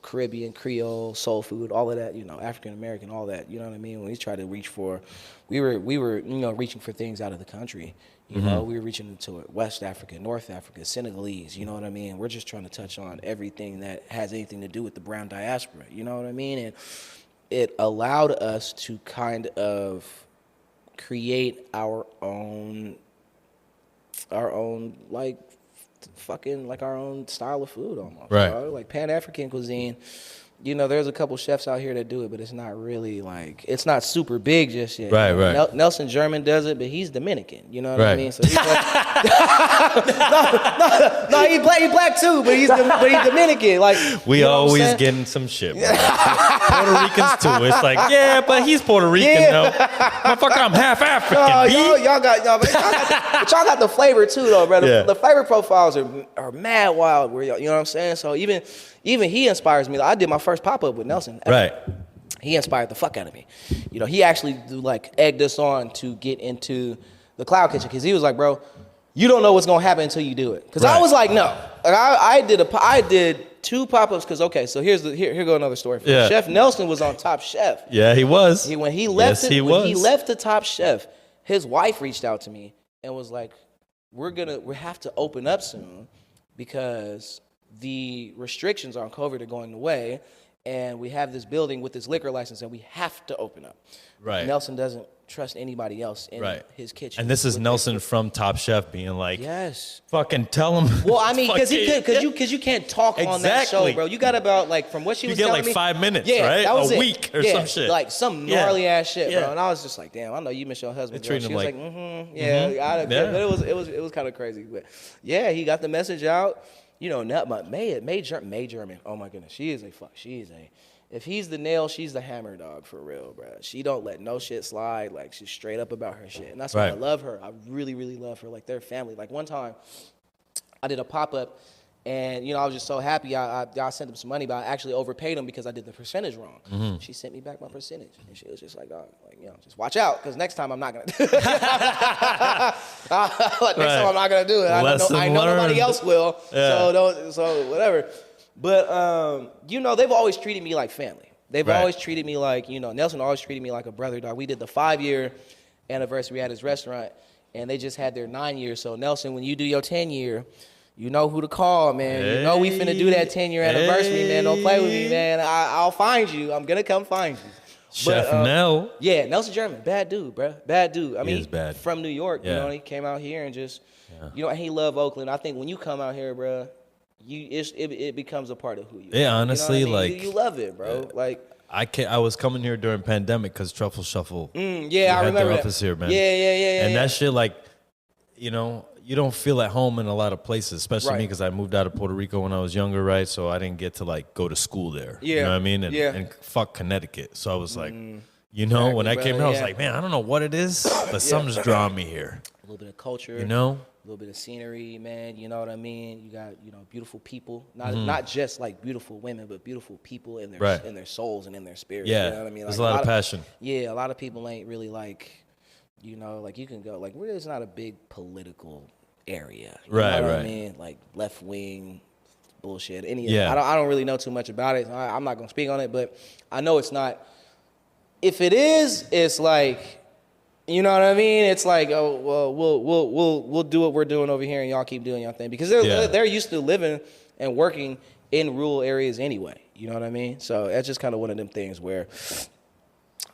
Caribbean, Creole, soul food, all of that, you know, African American, all that, you know what I mean? When we tried to reach for, we were, you know, reaching for things out of the country. You know, we were reaching into West Africa, North Africa, Senegalese, you know what I mean? We're just trying to touch on everything that has anything to do with the brown diaspora, you know what I mean? And it allowed us to kind of create our own like fucking like our own style of food almost, right? Bro. Like Pan-African cuisine. You know, there's a couple chefs out here that do it, but it's not really like, it's not super big just yet. Right, right. Nelson German does it, but he's Dominican. You know what I mean? So he's like, no, he black too, but he's Dominican. Like we always getting some shit. Bro. Puerto Ricans too. It's like, yeah, but he's Puerto Rican though. Motherfucker, I'm half African. Y'all got the flavor too though, bro. The flavor profiles are mad wild. Where you know what I'm saying? So even he inspires me. Like, I did my first pop-up with Nelson. Right. He inspired the fuck out of me. You know, he actually like egged us on to get into the cloud kitchen because he was like, bro, you don't know what's gonna happen until you do it. Because I was like, no. Like I did 2 pop-ups because so here go another story. Yeah. Chef Nelson was on Top Chef. Yeah, he was. When he left he left the Top Chef, his wife reached out to me and was like, we have to open up soon because the restrictions on COVID are going away, and we have this building with this liquor license, and we have to open up. Right. Nelson doesn't trust anybody else in his kitchen. And this is Nelson from Top Chef being like, yes, fucking tell him. Well, I mean, because you can't talk on that show, bro. You got about like from what she was telling me. You get like 5 minutes, yeah, right? That was a week or some shit. Like some gnarly ass shit, bro. And I was just like, damn, I know you miss your husband. She was like, but it was kind of crazy. But yeah, he got the message out. You know, May German. Oh my goodness, if he's the nail, she's the hammer, dog, for real, bro. She don't let no shit slide. Like, she's straight up about her shit. And that's why I love her. I really, really love her. Like, they're family. Like, one time, I did a pop-up And, you know, I was just so happy. I sent them some money, but I actually overpaid them because I did the percentage wrong. Mm-hmm. She sent me back my percentage. And she was just like, oh, like, you know, just watch out, because next time I'm not going to do it. Next time I'm not going to do it. I know nobody else will, so whatever. But, you know, they've always treated me like family. They've always treated me like, you know, Nelson always treated me like a brother, dog. We did the 5-year anniversary at his restaurant, and they just had their 9 years. So, Nelson, when you do your 10-year, you know who to call, man. You know we finna do that 10-year anniversary, man. Don't play with me, man. I'll find you. I'm gonna come find you. Chef Nell. Yeah, Nelson German. Bad dude, bro. Bad dude. I mean, is bad. From New York, you know, and he came out here and just, you know, he loved Oakland. I think when you come out here, bro, it becomes a part of who you are. Yeah, honestly, you know what I mean? like. You love it, bro. Like. I was coming here during pandemic because Truffle Shuffle. I remember their that. office here, man. Yeah. And that shit, like, you know, you don't feel at home in a lot of places, especially me, because I moved out of Puerto Rico when I was younger, right? So I didn't get to, like, go to school there. Yeah. You know what I mean? And fuck Connecticut. So I was like, you know, when I came here, I was like, man, I don't know what it is, but something's drawing me here. A little bit of culture. You know? A little bit of scenery, man. You know what I mean? You got, you know, beautiful people. Not just, like, beautiful women, but beautiful people in their souls and in their spirit. Yeah. You know what I mean? There's like, a lot of passion. Yeah, a lot of people ain't really, like, you know, like, you can go, like, it's not a big political area. You know what I mean? Like, left wing bullshit. I don't really know too much about it. So I'm not gonna speak on it, but I know it's not. If it is, it's like, you know what I mean? It's like, oh well, we'll do what we're doing over here, and y'all keep doing y'all thing, because they're used to living and working in rural areas anyway. You know what I mean? So that's just kind of one of them things where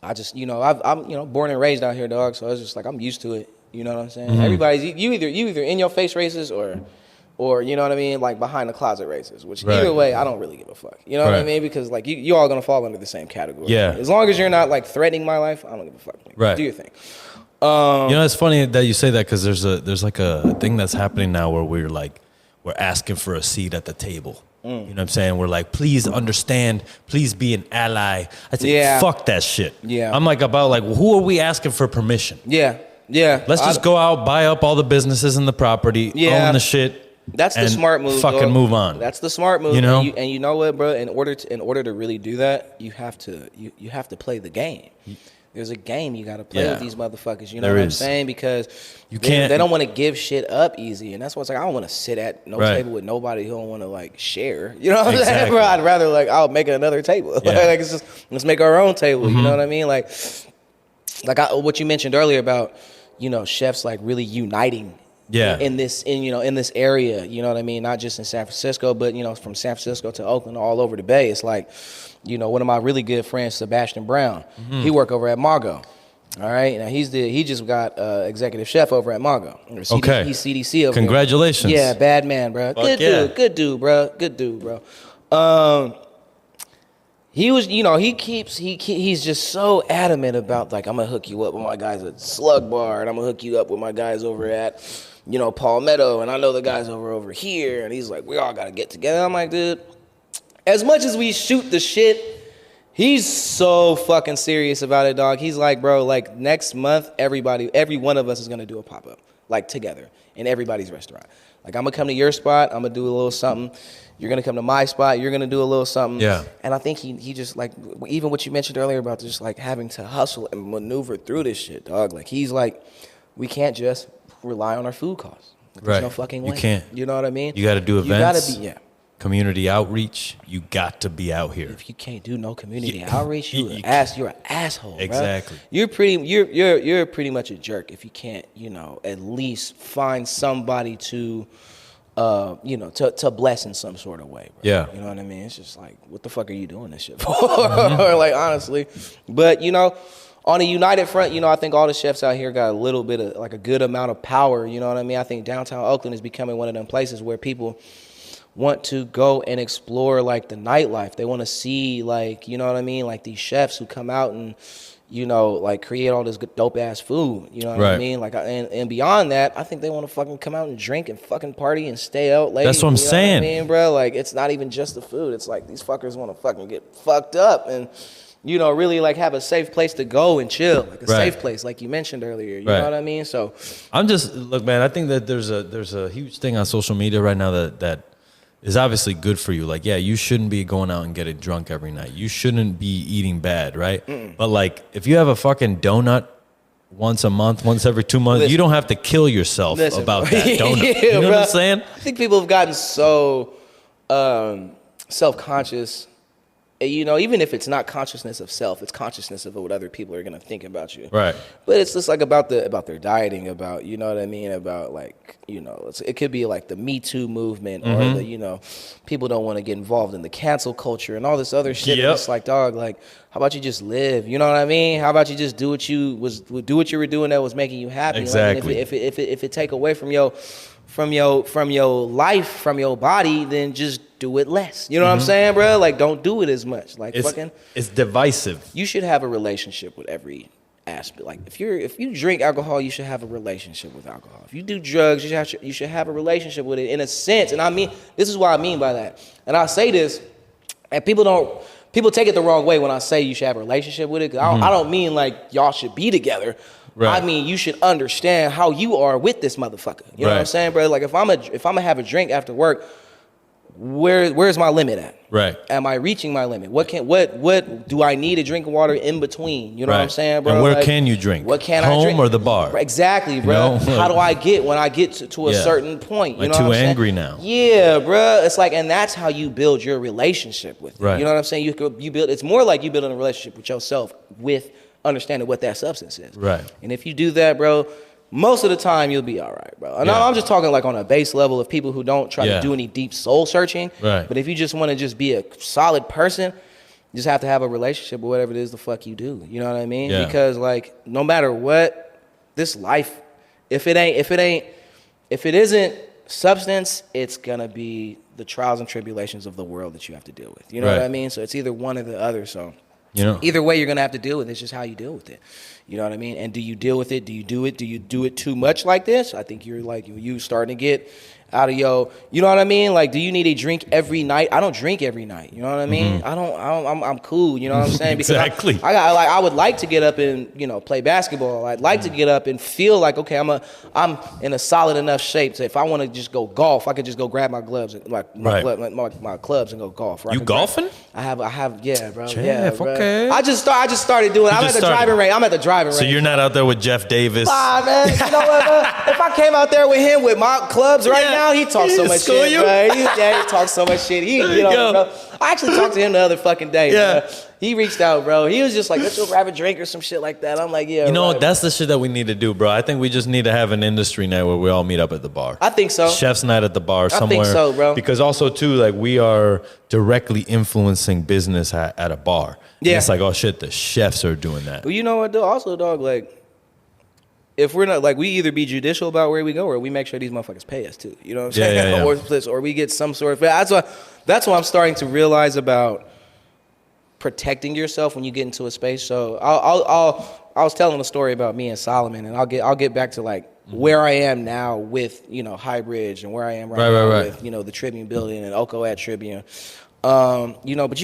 I just, you know, I'm you know, born and raised out here, dog. So it's just like I'm used to it. You know what I'm saying? Everybody's you either in your face racist or you know what I mean, like behind the closet racist. Which either way, I don't really give a fuck. You know what I mean? Because like you all gonna fall under the same category. Yeah. As long as you're not like threatening my life, I don't give a fuck. Like, do your thing. You know, it's funny that you say that because there's like a thing that's happening now where we're asking for a seat at the table. You know what I'm saying? We're like, please understand, please be an ally. I say, fuck that shit. Yeah. I'm like who are we asking for permission? Yeah. Let's just go out, buy up all the businesses and the property, own the shit. That's the smart move. Fucking move on. That's the smart move. You know, and you know what, bro? In order to really do that, you have to play the game. There's a game you got to play with these motherfuckers. You know what I'm saying? Because they don't want to give shit up easy, and that's why it's like I don't want to sit at no table with nobody who don't want to like share. You know what I'm saying, bro? I'd rather like I'll make another table. Like it's just let's make our own table. You know what I mean? Like what you mentioned earlier about, you know, chefs like really uniting. In this area, you know what I mean? Not just in San Francisco, but, you know, from San Francisco to Oakland, all over the Bay. It's like, you know, one of my really good friends, Sebastian Brown, he work over at Margot. All right, now he just got executive chef over at Margot. He's CDC over Congratulations. There. Yeah, bad man, bro. Good dude, bro. He was, you know, he's just so adamant about like, I'm gonna hook you up with my guys at Slug Bar, and I'm gonna hook you up with my guys over at, you know, Palmetto, and I know the guys over here, and he's like, we all gotta get together. I'm like, dude, as much as we shoot the shit, he's so fucking serious about it, dog. He's like, bro, like next month, every one of us is gonna do a pop-up, like together, in everybody's restaurant. Like I'm gonna come to your spot, I'm gonna do a little something. You're going to come to my spot. You're going to do a little something. Yeah. And I think he just, like, even what you mentioned earlier about just, like, having to hustle and maneuver through this shit, dog. Like, he's like, we can't just rely on our food costs. There's no fucking way. You can't. You know what I mean? You got to do events. You got to be, community outreach. You got to be out here. If you can't do no community outreach, you're an asshole, exactly. Bro. You're pretty much a jerk if you can't, you know, at least find somebody to... you know, to bless in some sort of way, bro. Yeah. You know what I mean? It's just like, what the fuck are you doing this shit for? Like, honestly. But, you know, on a united front, you know, I think all the chefs out here got a little bit of, like, a good amount of power, you know what I mean? I think downtown Oakland is becoming one of them places where people want to go and explore, like, the nightlife. They want to see, like, you know what I mean? Like, these chefs who come out and, you know, like create all this dope ass food. You know what I mean? Like, and beyond that, I think they want to fucking come out and drink and fucking party and stay out late. That's what I'm saying. What I mean, bro, like it's not even just the food. It's like these fuckers want to fucking get fucked up and, you know, really like have a safe place to go and chill, like a safe place, like you mentioned earlier. You know what I mean? So, I'm just look, man. I think that there's a huge thing on social media right now that is obviously good for you. Like, yeah, you shouldn't be going out and getting drunk every night. You shouldn't be eating bad, right? But like, if you have a fucking donut once a month, once every 2 months, you don't have to kill yourself about that donut. You know what I'm saying? I think people have gotten so self-conscious. You know, even if it's not consciousness of self, it's consciousness of what other people are gonna think about you. Right. But it's just like about their dieting, about, you know what I mean, about like, you know, it could be like the Me Too movement or the, you know, people don't want to get involved in the cancel culture and all this other shit. Yep. It's like, dog, like, how about you just live? You know what I mean? How about you just do what you were doing that was making you happy? Exactly. Like, if it take away from your life, from your body, then just do it less. You know what I'm saying, bro? Like, don't do it as much. Like, it's divisive. You should have a relationship with every aspect. Like, if you drink alcohol, you should have a relationship with alcohol. If you do drugs, you should have a relationship with it in a sense. And I mean, this is what I mean by that. And I say this, and people take it the wrong way when I say you should have a relationship with it. 'Cause I don't mean like y'all should be together. Right. I mean, you should understand how you are with this motherfucker. You know what I'm saying, bro? Like, if I'm gonna have a drink after work, where's my limit at? Right. Am I reaching my limit? What do I need to drink water in between? You know what I'm saying, bro? And where can you drink? What can I drink? Home or the bar? Exactly, bro. You know? How do I get when I get to a certain point? You like know too what I'm angry saying? now. Yeah, bro. It's like, and that's how you build your relationship with it. Right. You know what I'm saying? You build. It's more like you building a relationship with yourself with understanding what that substance is. Right. And if you do that, bro, most of the time you'll be all right, bro. And I'm just talking like on a base level of people who don't try to do any deep soul searching. Right. But if you just want to just be a solid person, you just have to have a relationship with whatever it is the fuck you do. You know what I mean? Yeah. Because like, no matter what, this life, if it isn't substance, it's gonna be the trials and tribulations of the world that you have to deal with. You know what I mean? So it's either one or the other. So you know, either way, you're gonna have to deal with it. It's just how you deal with it. You know what I mean? And do you deal with it? Do you do it? Do you do it too much like this? I think you're like, you starting to get out of your, you know what I mean? Like, do you need a drink every night? I don't drink every night. You know what I mean? I'm cool. You know what I'm saying? Because exactly. I would like to get up and, you know, play basketball. I'd like to get up and feel like, okay, I'm in a solid enough shape. So if I want to just go golf, I could just go grab my gloves, my clubs and go golf. You golfing? I have, yeah, bro. Jeff, yeah, bro. okay. I just started doing it. I'm at the driving range. So you're not out there with Jeff Davis? Nah, man. You know what, bro? If I came out there with him with my clubs right now, he talks so much shit, bro. He talks so much shit. Bro. I actually talked to him the other fucking day, bro. He reached out, bro. He was just like, let's go grab a drink or some shit like that. I'm like, yeah. You know, that's the shit that we need to do, bro. I think we just need to have an industry night where we all meet up at the bar. I think so. Chef's night at the bar somewhere. I think so, bro. Because also, too, like, we are directly influencing business at a bar. Yeah. And it's like, oh, shit, the chefs are doing that. Well, you know what, though? Also, dog, like, if we're not, like, we either be judicial about where we go or we make sure these motherfuckers pay us, too. You know what I'm saying? Or we get some sort of... That's what I'm starting to realize about protecting yourself when you get into a space. So I was telling a story about me and Solomon, and I'll get back to like where I am now with, you know, High Bridge and where I am right now with, you know, the Tribune building and OKO at Tribune. You know, but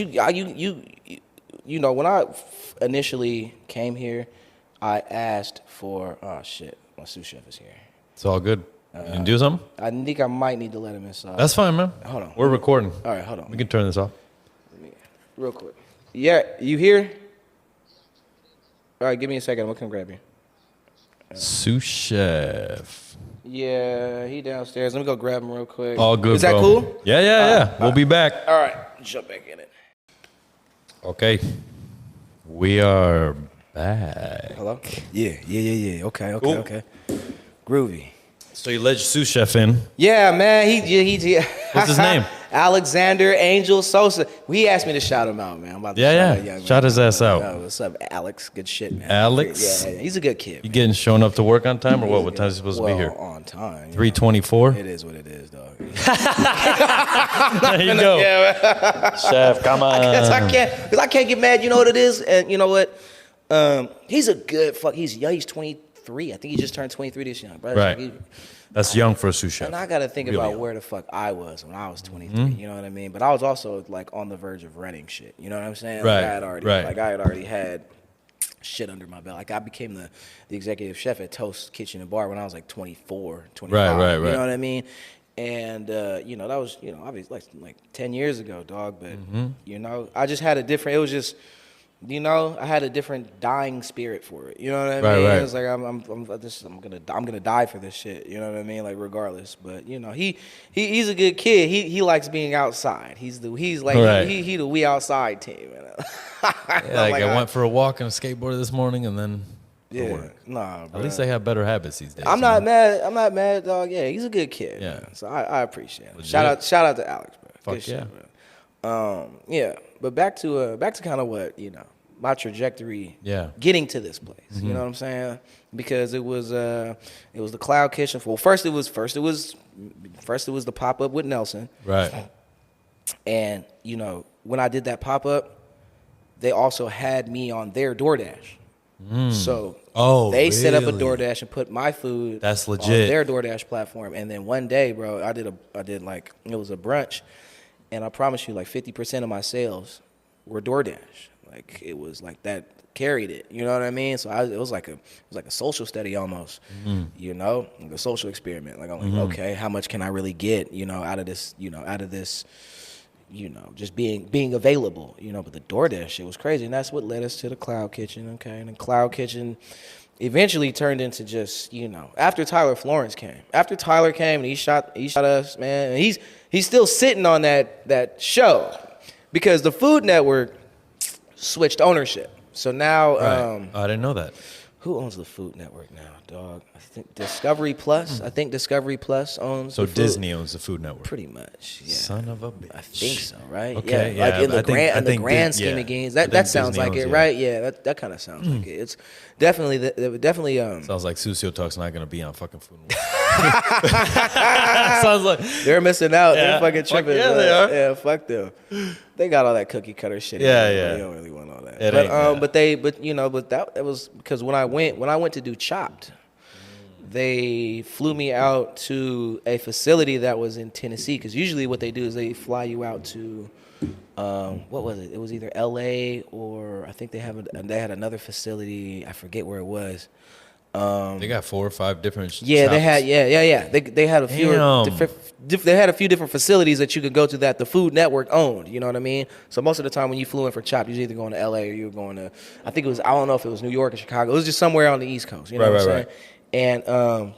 you know, when I initially came here, I asked for my sous chef is here. It's all good. You can do something? I think I might need to let him inside. That's fine, man. Hold on. We're recording. All right, hold on. We can turn this off. Real quick. Yeah, you here? All right, give me a second. I'm going to come grab you. Sous chef. Yeah, he downstairs. Let me go grab him real quick. All good, Is that bro. cool? Yeah. We'll be back. All right, jump back in it. Okay. We are back. Hello? Yeah. Okay. Groovy. So you let your sous chef in. Yeah, man. He What's his name? Alexander Angel Sosa. He asked me to shout him out, man. I'm about to Shout his ass out. What's up, Alex? Good shit, man. Alex? Yeah, he's a good kid. You getting shown up to work on time or what? What time is he supposed to be here? On time. 3:24? It is what it is, dog. There you go. Chef, come on. Because I can't get mad. You know what it is? And you know what? He's a good fuck. He's 23. I think he just turned 23 this year, bro. Right. That's young for a sous chef. And I got to think about where the fuck I was when I was 23. You know what I mean? But I was also like on the verge of running shit. You know what I'm saying? Right. Like I had already had shit under my belt. Like I became the executive chef at Toast Kitchen and Bar when I was like 24, 25. Right. You know what I mean? And you know, that was, you know, obviously like 10 years ago, dog. But you know, I just had a different. It was just, you know, I had a different dying spirit for it. You know what I mean? Right. It was like I'm gonna die for this shit. You know what I mean? Like regardless. But you know, he's a good kid. He likes being outside. He's the we outside team. You know? Like I went for a walk and a skateboard this morning, and then. Yeah, nah, bro. At least they have better habits these days. I'm not mad. I'm not mad, dog. Yeah, he's a good kid. Yeah. Man. So I appreciate it. Legit. Shout out to Alex, bro. Fuck good yeah. shit, bro. Yeah. But back to kind of what, you know, my trajectory. Yeah. Getting to this place. You know what I'm saying? Because it was the Cloud Kitchen. Well, first it was the pop up with Nelson. Right. And you know, when I did that pop up, they also had me on their DoorDash. So they set up a DoorDash and put my food That's legit. on their DoorDash platform. And then one day, bro, I did like, it was a brunch, and I promise you, like 50% of my sales were DoorDash. Like it was like that carried it. You know what I mean? So it was like a social study almost. You know, like a social experiment. Like I'm like, okay, how much can I really get? You know, out of this. You know, just being available, you know, but the DoorDash shit was crazy. And that's what led us to the Cloud Kitchen, okay? And the Cloud Kitchen eventually turned into just, you know, after Tyler Florence came. After Tyler came and he shot us, man, and he's still sitting on that show because the Food Network switched ownership. So now I didn't know that. Who owns the Food Network now, dog? I think Discovery Plus. I think Discovery Plus owns. So the Disney owns the Food Network. Pretty much. Yeah. Son of a bitch. I think so, right? Okay, yeah. Like in the I grand think scheme of things, that sounds Disney like owns it, right? Yeah, that kind of sounds like it. It's definitely. Sounds like Sucio Talk's not gonna be on fucking Food Network. Sounds like they're missing out. Yeah. They're fucking tripping. Yeah, they are. Yeah, fuck them. They got all that cookie cutter shit. Yeah. They don't really want all that. It ain't But that was because when I went to do Chopped, they flew me out to a facility that was in Tennessee. Because usually what they do is they fly you out to, what was it? It was either L.A. or I think they had another facility. I forget where it was. they got 4 or 5 different. Yeah, shops. they had. Yeah. They had a few. Damn. They had a few different facilities that you could go to that the Food Network owned. You know what I mean? So most of the time when you flew in for Chopped, you was either going to L.A. or you were going to. I think it was. I don't know if it was New York or Chicago. It was just somewhere on the East Coast. You know what I'm saying? And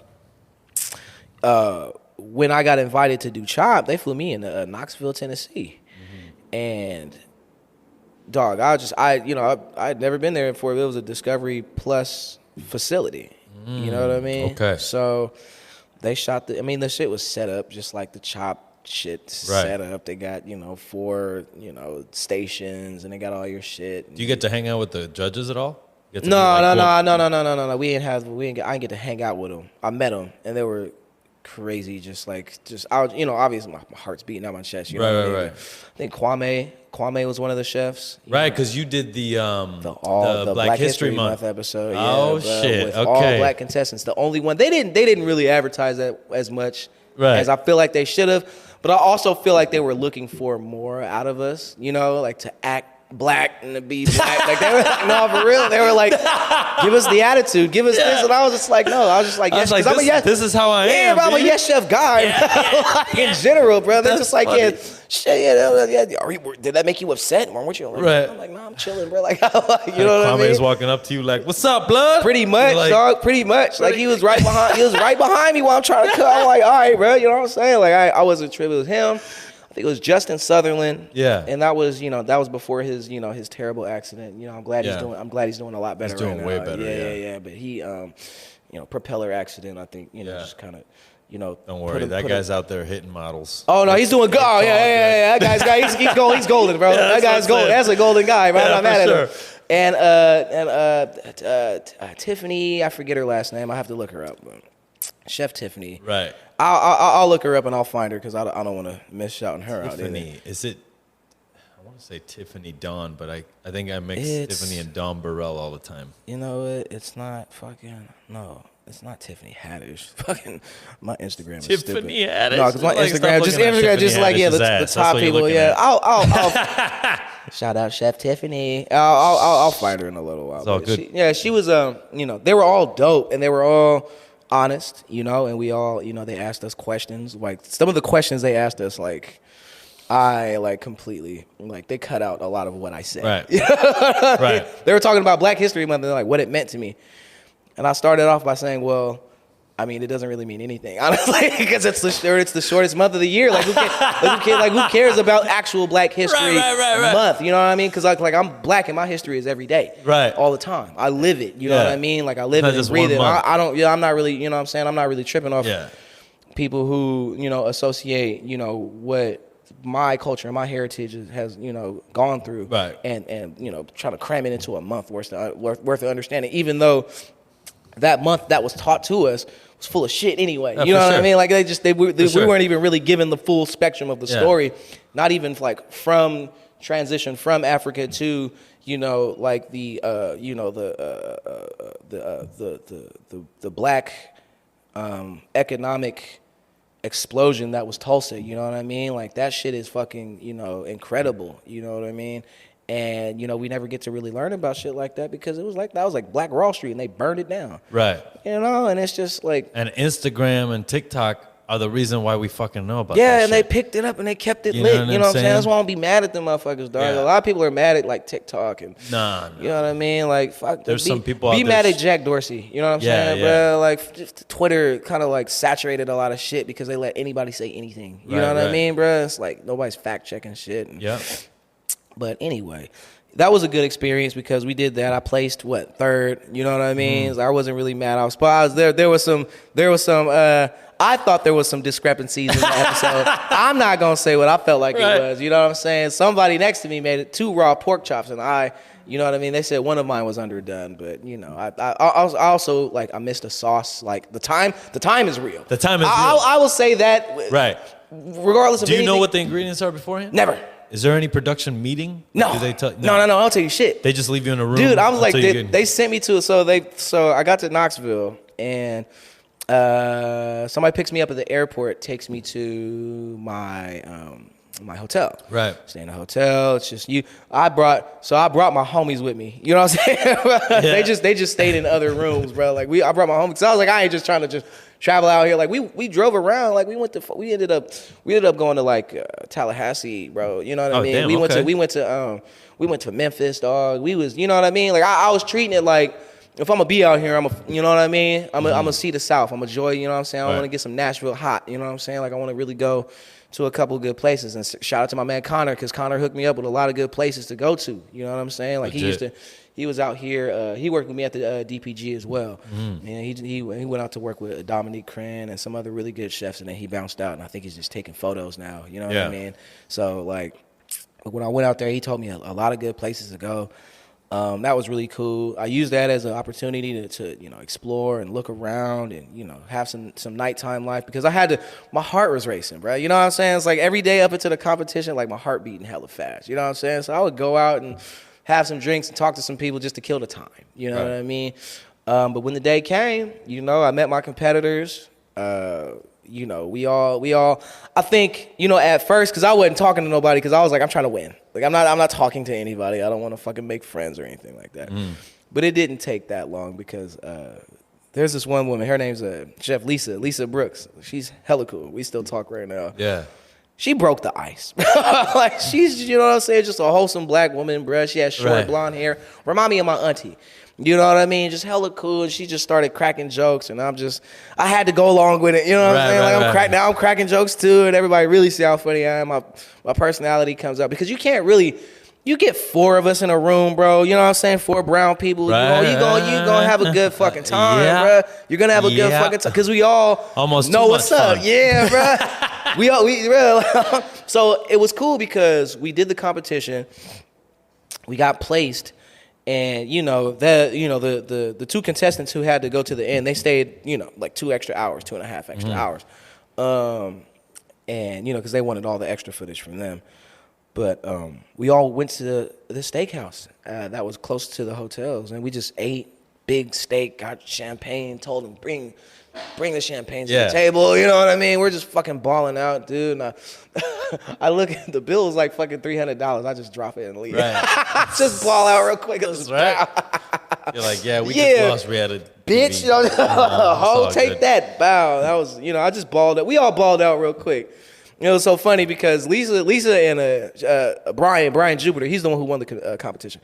when I got invited to do Chopped, they flew me into Knoxville, Tennessee, and dog, I'd never been there before. It was a Discovery Plus facility. You know what I mean? Okay. So they shot the shit was set up just like the Chopped shit set up. They got, 4, stations, and they got all your shit. Do you get to hang out with the judges at all? No. I didn't get to hang out with them. I met them, and they were crazy. Obviously my heart's beating out my chest. You know what I mean? Right. I think Kwame was one of the chefs. Right, because you did the Black History Month episode. Oh shit! With okay. all black contestants. The only one they didn't really advertise that as much as I feel like they should have. But I also feel like they were looking for more out of us. Like to act black and to be black. Like they were no, for real. They were like, give us the attitude, give us this. And I was just like, no. I was just like, yes, because I'm a yes. This is how I am. Yeah, bro, I'm a yes chef guy. Like, in general, bro. They're just like, funny. Did that make you upset? Weren't you? Right. I'm like, no, I'm chilling, bro. Like, you know what I mean? Kwame's walking up to you like, what's up, blood? Pretty much, dog. Pretty much. Like he was right behind me while I'm trying to cut. I'm like, all right, bro. You know what I'm saying? Like I wasn't tripping with him. I think it was Justin Sutherland. Yeah. And that was before his, his terrible accident. I'm glad he's doing a lot better. He's doing right way now. better. Yeah. But he, propeller accident. I think, just kind of, Don't worry, that guy's out there hitting models. Oh no, he's doing good. Oh yeah. That guy's he's golden, bro. That guy's golden. That's a golden guy, bro. I'm not mad at him. And Tiffany, I forget her last name. I have to look her up. Chef Tiffany. Right. I'll look her up and I'll find her because I don't want to miss shouting her out. Tiffany, is it? I want to say Tiffany Dawn, but I think I mix Tiffany and Dawn Burrell all the time. You know what? It's not fucking no. It's not Tiffany Haddish. Fucking my Instagram is Tiffany stupid. Haddish. No, because my Instagram just like the top people. Yeah, I'll shout out Chef Tiffany. I'll find her in a little while. It's all good. She was they were all dope and they were all honest, you know, and we all, you know, they asked us questions. Like some of the questions they asked us, like I like completely like they cut out a lot of what I said. Right. Right. They were talking about Black History Month and like what it meant to me, and I started off by saying, well, I mean, it doesn't really mean anything, honestly, because it's the shortest month of the year. Like, who cares about actual Black History Month? You know what I mean? Because like I'm Black and my history is every day, right, all the time. I live it. You know what I mean? Like I live it and breathe it. I don't. I'm not really. You know what I'm saying? I'm not really tripping off people who associate what my culture and my heritage has gone through, right, and trying to cram it into a month worth of understanding, even though that month that was taught to us was full of shit anyway. You know what I mean? Like we weren't even really given the full spectrum of the story, not even like from transition from Africa to like the Black economic explosion that was Tulsa. You know what I mean? Like that shit is fucking incredible. You know what I mean? And we never get to really learn about shit like that because that was like Black Wall Street and they burned it down. Right. And it's just like, and Instagram and TikTok are the reason why we fucking know about that and shit. they picked it up and they kept it lit. You know what I'm saying? That's why I don't be mad at them motherfuckers, dog. A lot of people are mad at like TikTok and nah. You know what I mean? Like fuck. There's some people out be there mad at Jack Dorsey. You know what I'm saying, bro? Like just Twitter kind of like saturated a lot of shit because they let anybody say anything. You know what I mean, bro? It's like nobody's fact checking shit. But anyway, that was a good experience because we did that. I placed third. You know what I mean? So I wasn't really mad. I was there. There was some. I thought there was some discrepancies in the episode. I'm not gonna say what I felt like it was. You know what I'm saying? Somebody next to me made it 2 raw pork chops, and you know what I mean? They said one of mine was underdone, but I also like I missed a sauce. Like the time is real. The time is real. I will say that. Right. Regardless of Do you anything, know what the ingredients are beforehand? Never. Is there any production meeting? No. Do they tell? No. I'll tell you shit. They just leave you in a room. Dude, I was like, they sent me to. So I got to Knoxville and somebody picks me up at the airport, takes me to my hotel. Right. Stay in a hotel. It's just you. I brought my homies with me. You know what I'm saying? They just stayed in other rooms, bro. Like I brought my homies. So I was like, I ain't just trying to just travel out here. Like we drove around. Like we ended up going to like Tallahassee, bro. You know what I mean? Damn, we went to Memphis, dog. We was, you know what I mean? Like I was treating it like, if I'm gonna be out here, you know what I mean? I'm gonna see the South. I'm gonna enjoy, you know what I'm saying? I want to get some Nashville hot, you know what I'm saying? Like I want to really go to a couple of good places. And shout out to my man Connor, because Connor hooked me up with a lot of good places to go to. You know what I'm saying? Like he was out here. He worked with me at the DPG as well. And he went out to work with Dominique Crenn and some other really good chefs, and then he bounced out. And I think he's just taking photos now. You know what I mean? So like when I went out there, he told me a lot of good places to go. That was really cool. I used that as an opportunity to explore and look around and, have some nighttime life because my heart was racing, bro. You know what I'm saying? It's like every day up into the competition, like my heart beating hella fast. You know what I'm saying? So I would go out and have some drinks and talk to some people just to kill the time. You know what I mean? But when the day came, I met my competitors. We all, I think, at first, because I wasn't talking to nobody because I was like, I'm trying to win. Like, I'm not talking to anybody. I don't want to fucking make friends or anything like that. But it didn't take that long because there's this one woman. Her name's Chef Lisa Brooks. She's hella cool. We still talk right now. Yeah. She broke the ice. Like, she's, you know what I'm saying, just a wholesome black woman, bruh. She has short blonde hair. Remind me of my auntie. You know what I mean? Just hella cool. And she just started cracking jokes, and I had to go along with it. You know what I'm saying? Now I'm cracking jokes too, and everybody really see how funny I am. My personality comes out because you can't really. You get 4 of us in a room, bro. You know what I'm saying? 4 brown people. You gonna have a good fucking time, bro. You're gonna have a good fucking time because we all almost know what's up. Yeah, bro. we bro. So it was cool because we did the competition. We got placed. And the 2 contestants who had to go to the end, they stayed like 2.5 extra hours, and because they wanted all the extra footage from them. But we all went to the steakhouse that was close to the hotels, and we just ate big steak, got champagne, told him bring the champagne to the table, you know what I mean? We're just fucking balling out, dude. And I look at the bill is like fucking $300. I just drop it and leave. Right. Just ball out real quick. That's right. You're like, we just lost reality. Bitch, ho, take that. Bow. That was, I just balled out. We all balled out real quick. It was so funny because Lisa and Brian Jupiter, he's the one who won the competition.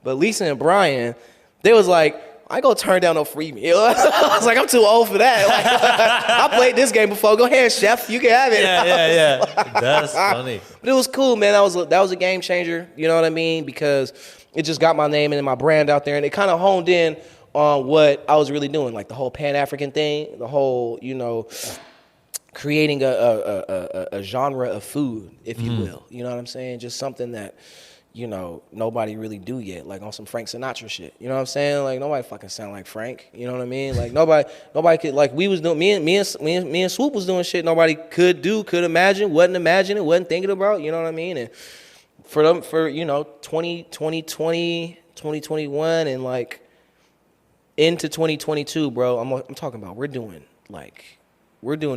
But Lisa and Brian, they was like, I ain't gonna turn down no free meal. I was like, I'm too old for that. Like, I played this game before. Go ahead, chef. You can have it. Yeah. That's funny. But it was cool, man. That was a game changer. You know what I mean? Because it just got my name and my brand out there, and it kind of honed in on what I was really doing, like the whole Pan-African thing, the whole, creating a genre of food, if you will. You know what I'm saying? Just something that, nobody really do yet, like on some Frank Sinatra shit. You know what I'm saying? Like nobody fucking sound like Frank. You know what I mean? Like nobody could, like we was doing, me and Swoop was doing shit nobody could imagine, wasn't imagining, wasn't thinking about. You know what I mean? And for 2020, 2021, and like into 2022, bro. I'm talking about we're doing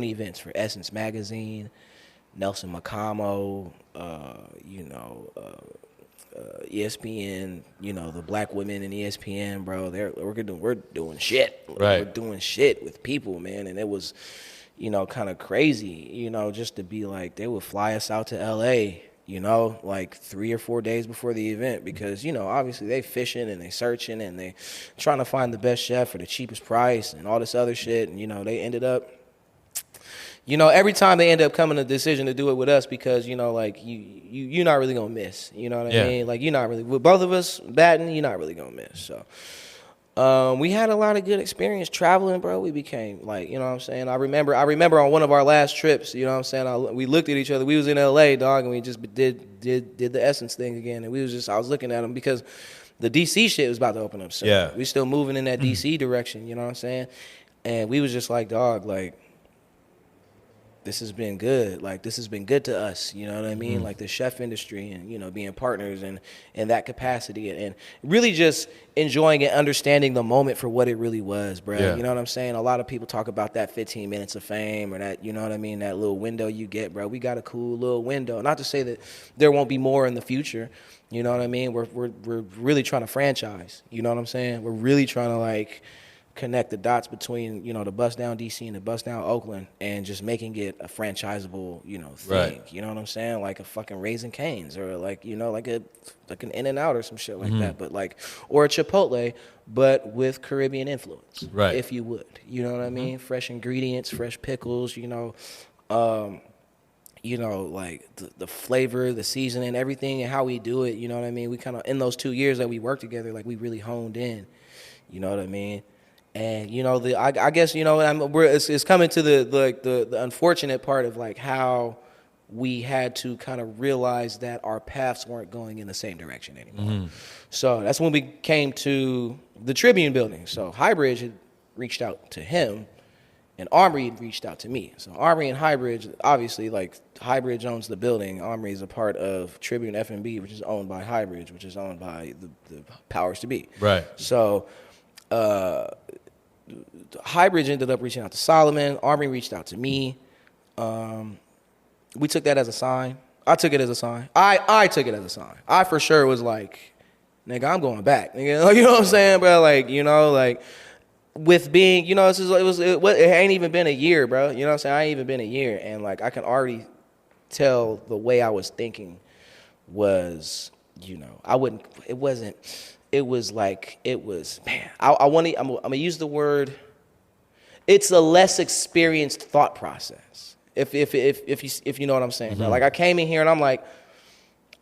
events for Essence Magazine, Nelson Macamo, ESPN, the black women in ESPN, bro. We're doing shit. Right. We're doing shit with people, man. And it was, kind of crazy, just to be like, they would fly us out to LA, like 3 or 4 days before the event because, obviously they fishing and they searching and they trying to find the best chef for the cheapest price and all this other shit. And, they ended up, every time they end up coming to the decision to do it with us because, like you're not really going to miss. You know what I mean? Like you're not really, with both of us batting, you're not really going to miss. So we had a lot of good experience traveling, bro. We became like, you know what I'm saying? I remember on one of our last trips, you know what I'm saying? We looked at each other. We was in LA, dog, and we just did the Essence thing again. And I was looking at them because the DC shit was about to open up soon. Yeah. We still moving in that DC direction, you know what I'm saying? And we was just like, dog, like, this has been good. Like, this has been good to us, you know what I mean? Like the chef industry and, being partners and in that capacity and really just enjoying and understanding the moment for what it really was, bro. Yeah. You know what I'm saying? A lot of people talk about that 15 minutes of fame or that, you know what I mean, that little window you get, bro. We got a cool little window. Not to say that there won't be more in the future, you know what I mean? We're really trying to franchise, you know what I'm saying? We're really trying to, like, connect the dots between, the bust down DC and the bust down Oakland and just making it a franchisable, thing. Right. You know what I'm saying? Like a fucking Raising Cane's or like, like an In-N-Out or some shit like that. But like, or a Chipotle, but with Caribbean influence. Right. If you would. You know what I mean? Fresh ingredients, fresh pickles, like the flavor, the seasoning, everything and how we do it, you know what I mean? We kind of, in those 2 years that we worked together, like we really honed in, you know what I mean? And I guess it's coming to the unfortunate part of like how we had to kind of realize that our paths weren't going in the same direction anymore. So that's when we came to the Tribune building. So Highbridge had reached out to him, and Omri had reached out to me. So Omri and Highbridge, obviously, like Highbridge owns the building. Omri is a part of Tribune F&B, which is owned by Highbridge, which is owned by the powers to be. Right. So. Highbridge ended up reaching out to Solomon. Army reached out to me. We took that as a sign. I took it as a sign. I took it as a sign. I for sure was like, nigga, I'm going back. Nigga, you know what I'm saying, bro? Like, like with being, it ain't even been a year, bro. You know what I'm saying? I ain't even been a year, and like I can already tell the way I was thinking was, I wouldn't. It wasn't. It was like, man, I'm gonna use the word, it's a less experienced thought process. If you know what I'm saying, bro. Like I came in here and I'm like,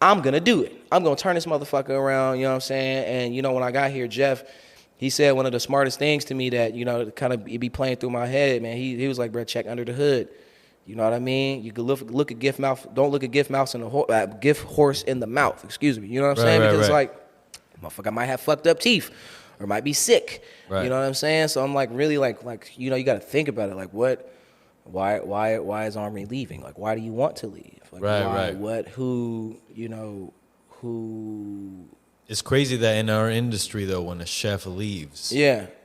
I'm gonna do it. I'm gonna turn this motherfucker around, you know what I'm saying? And when I got here, Jeff, he said one of the smartest things to me that, kind of be playing through my head, man. He was like, bro, check under the hood. You know what I mean? You could look at gift mouth, don't look at gift horse in the mouth, excuse me. You know what I'm saying? Because it's like, motherfucker might have fucked up teeth or might be sick. Right. You know what I'm saying? So I'm like, really like, you got to think about it. Like why is Army leaving? Like, why do you want to leave? Like, right. Who It's crazy that in our industry, though, when a chef leaves,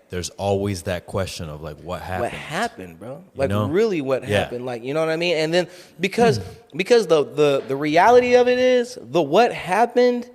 there's always that question of like, what happened? What happened, bro? Like, know? really, what happened? Like, you know what I mean? And then because the reality of it is the what happened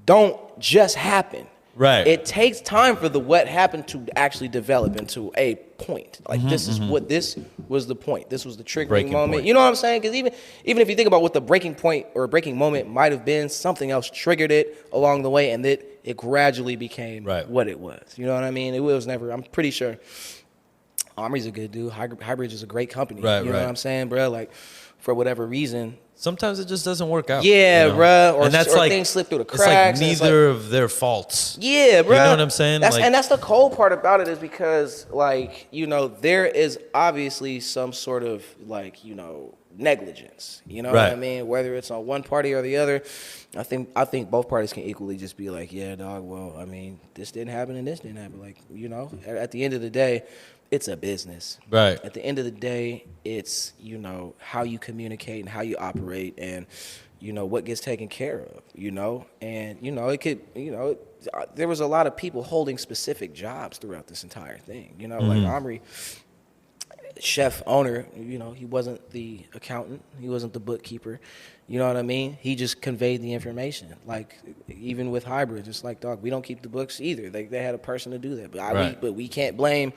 don't just happen. Right. It takes time for the what happened to actually develop into a point. Like this is what this was the point. This was the triggering Breaking moment. point. You know what I'm saying? Because even if you think about what the breaking point or breaking moment might have been, something else triggered it along the way, and it gradually became what it was. You know what I mean? It was never. I'm pretty sure. Omri's a good dude. Highbridge is a great company. Right. You know what I'm saying, bro? Like for whatever reason. Sometimes it just doesn't work out. Yeah, bro. Or like, things slip through the It's cracks. like neither of their faults. Yeah, bro. You know what I'm saying? And that's the cold part about it is because, like, you know, there is obviously some sort of, like, you know, negligence. You know what I mean? Whether it's on one party or the other, I think both parties can equally just be like, yeah, dog, well, I mean, this didn't happen and this didn't happen. Like, you know, at the end of the day, it's a business. Right. At the end of the day, it's, you know, how you communicate and how you operate and, you know, what gets taken care of, you know? And, you know, it could, you know, there was a lot of people holding specific jobs throughout this entire thing. You know, like Omri, chef owner, you know, he wasn't the accountant. He wasn't the bookkeeper. You know what I mean? He just conveyed the information. Like, even with Hybrid, it's like, dog, we don't keep the books either. They had a person to do that. But we can't blame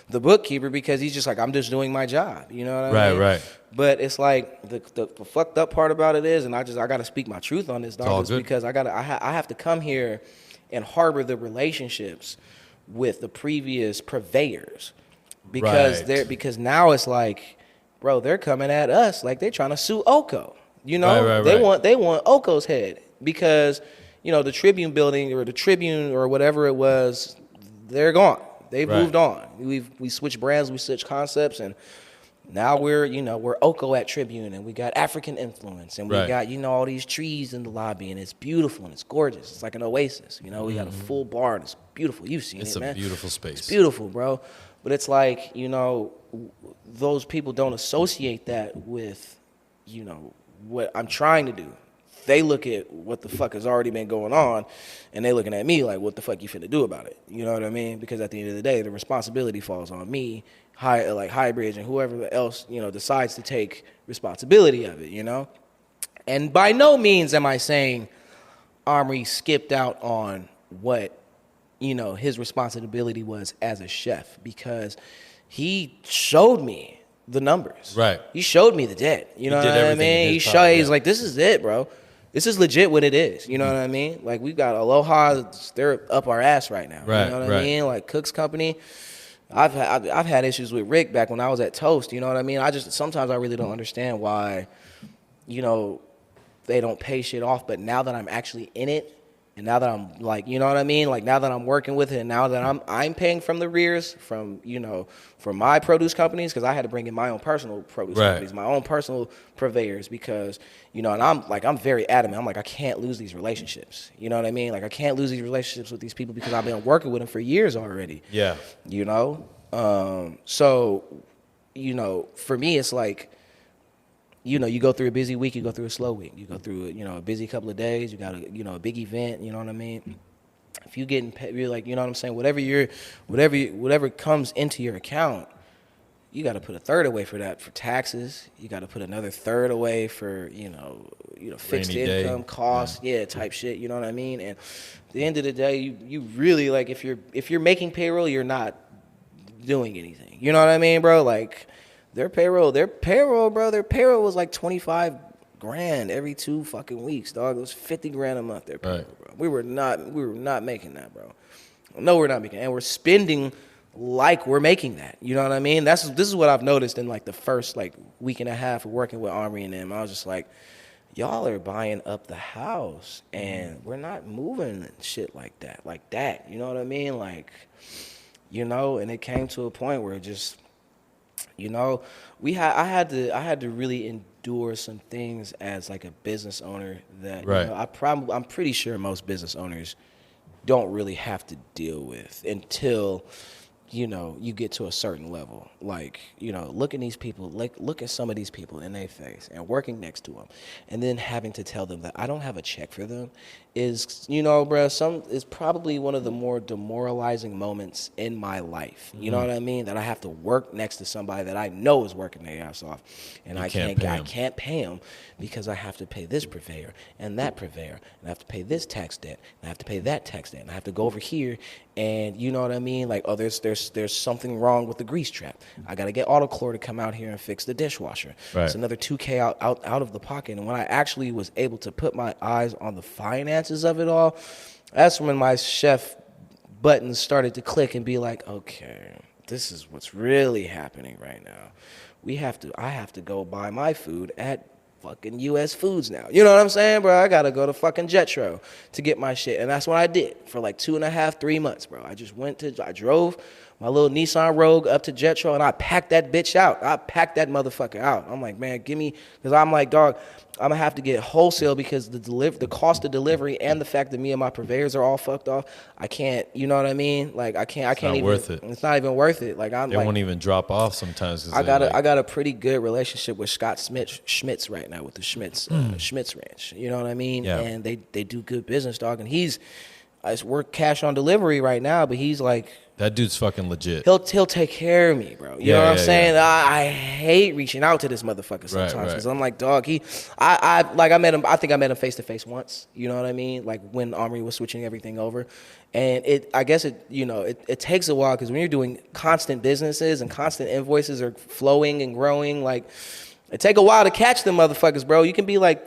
the bookkeeper because he's just like, I'm just doing my job. You know what I mean? Right. But it's like, the fucked up part about it is, and I got to speak my truth on this, dog, because I have to come here and harbor the relationships with the previous purveyors. Because now it's like, bro, they're coming at us like they're trying to sue OKO. You know, they want OKO's head because, you know, the Tribune building or the Tribune or whatever it was, they're gone. They've moved on. We switched brands, we switched concepts, and now we're OKO at Tribune, and we got African influence, and we got, you know, all these trees in the lobby, and it's beautiful and it's gorgeous. It's like an oasis. You know, we got a full bar and it's beautiful. You've seen it, man. It's a beautiful space. It's beautiful, bro. But it's like, you know, those people don't associate that with, you know, what I'm trying to do. They look at what the fuck has already been going on, and they looking at me like, what the fuck you finna do about it? You know what I mean? Because at the end of the day, the responsibility falls on me, Highbridge, and whoever else, you know, decides to take responsibility of it, you know? And by no means am I saying Omri skipped out on what, you know, his responsibility was as a chef, because he showed me the numbers. Right. He showed me the debt. You know what I mean? He's like, this is it, bro. This is legit what it is. You know what I mean? Like, we've got Aloha, they're up our ass right now. Right. You know what I mean? Like, Cook's Company. I've had issues with Rick back when I was at Toast. You know what I mean? Sometimes I really don't understand why, you know, they don't pay shit off. But now that I'm actually in it, and now that I'm like, you know what I mean? Like, now that I'm working with it, and now that I'm paying from the rears from, you know, from my produce companies, because I had to bring in my own personal produce companies, my own personal purveyors, because, you know, and I'm very adamant. I'm like, I can't lose these relationships. You know what I mean? Like, I can't lose these relationships with these people because I've been working with them for years already. Yeah. You know? So, you know, for me, it's like, you know, you go through a busy week, you go through a slow week. You go through, you know, a busy couple of days. You got a big event. You know what I mean? If you're getting paid, you're like, you know what I'm saying? Whatever comes into your account, you got to put a third away for that for taxes. You got to put another third away for, you know, fixed income costs, type shit. You know what I mean? And at the end of the day, you really, like, if you're making payroll, you're not doing anything. You know what I mean, bro? Like, Their payroll was like $25,000 every 2 fucking weeks, dog. It was $50,000 a month. Their payroll, bro. We were not making that, bro. No, we're not making, and we're spending like we're making that. You know what I mean? This is what I've noticed in like the first like week and a half of working with Omri and them. I was just like, y'all are buying up the house, and we're not moving shit like that. You know what I mean? Like, you know, and it came to a point where it just, you know, I had to really endure some things as like a business owner that, you know, I'm pretty sure most business owners don't really have to deal with until you know, you get to a certain level. Like, you know, look at these people, like, look at some of these people in their face and working next to them. And then having to tell them that I don't have a check for them is, you know, bro, is probably one of the more demoralizing moments in my life. You know what I mean? That I have to work next to somebody that I know is working their ass off. And I can't pay them because I have to pay this purveyor and that purveyor. And I have to pay this tax debt. And I have to pay that tax debt. And I have to go over here and, you know what I mean? Like, oh, there's something wrong with the grease trap. I got to get AutoClore to come out here and fix the dishwasher. Right. It's another $2K out of the pocket. And when I actually was able to put my eyes on the finances of it all, that's when my chef buttons started to click and be like, okay, this is what's really happening right now. I have to go buy my food at fucking U.S. Foods now. You know what I'm saying, bro? I got to go to fucking Jetro to get my shit. And that's what I did for like 2.5, 3 months, bro. I drove my little Nissan Rogue up to Jetro and I packed that bitch out. I packed that motherfucker out. I'm like, man, because I'm like, dog, I'm going to have to get wholesale because the cost of delivery and the fact that me and my purveyors are all fucked off, I can't, you know what I mean? Like, I can't even. Worth it. It's not even worth it. Like, they won't even drop off sometimes. I got a pretty good relationship with Scott Schmitz right now with the Schmitz Ranch. You know what I mean? Yeah. And they do good business, dog. And I work cash on delivery right now, but he's like, that dude's fucking legit. He'll take care of me, bro. You know what I'm saying? Yeah. I hate reaching out to this motherfucker sometimes because I'm like, dog. I met him. I think I met him face to face once. You know what I mean? Like when Omri was switching everything over, and I guess it takes a while because when you're doing constant businesses and constant invoices are flowing and growing, like it take a while to catch them motherfuckers, bro. You can be like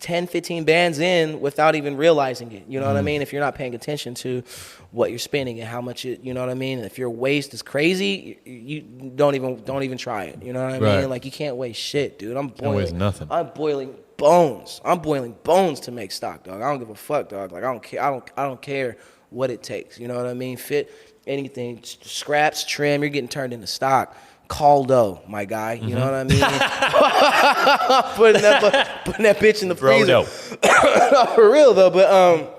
10, 15 bands in without even realizing it. You know what I mean? If you're not paying attention to what you're spending and how much you know what I mean? And if your waste is crazy, you don't even try it. You know what I mean? Like you can't waste shit, dude. I'm boiling bones. I'm boiling bones to make stock, dog. I don't give a fuck, dog. Like I don't care what it takes. You know what I mean? Fit anything, scraps, trim, you're getting turned into stock. Caldo, my guy. You know what I mean? putting that bitch in the freezer. For real though, but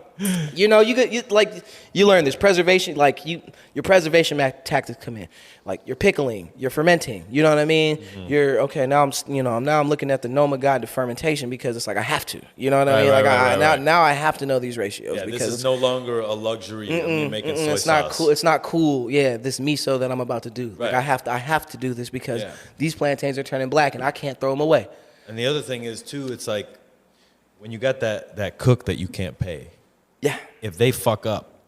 you know, you learn this preservation, like your preservation tactics come in, like you're pickling, you're fermenting. You know what I mean? You're okay. Now I'm looking at the Noma guide to fermentation because it's like I have to. You know what I mean? Now I have to know these ratios because this is no longer a luxury. Of making soy it's sauce. not cool. It's not cool. Yeah, this miso that I'm about to do. Like I have to do this because these plantains are turning black and I can't throw them away. And the other thing is too, it's like when you got that cook that you can't pay. Yeah. If they fuck up,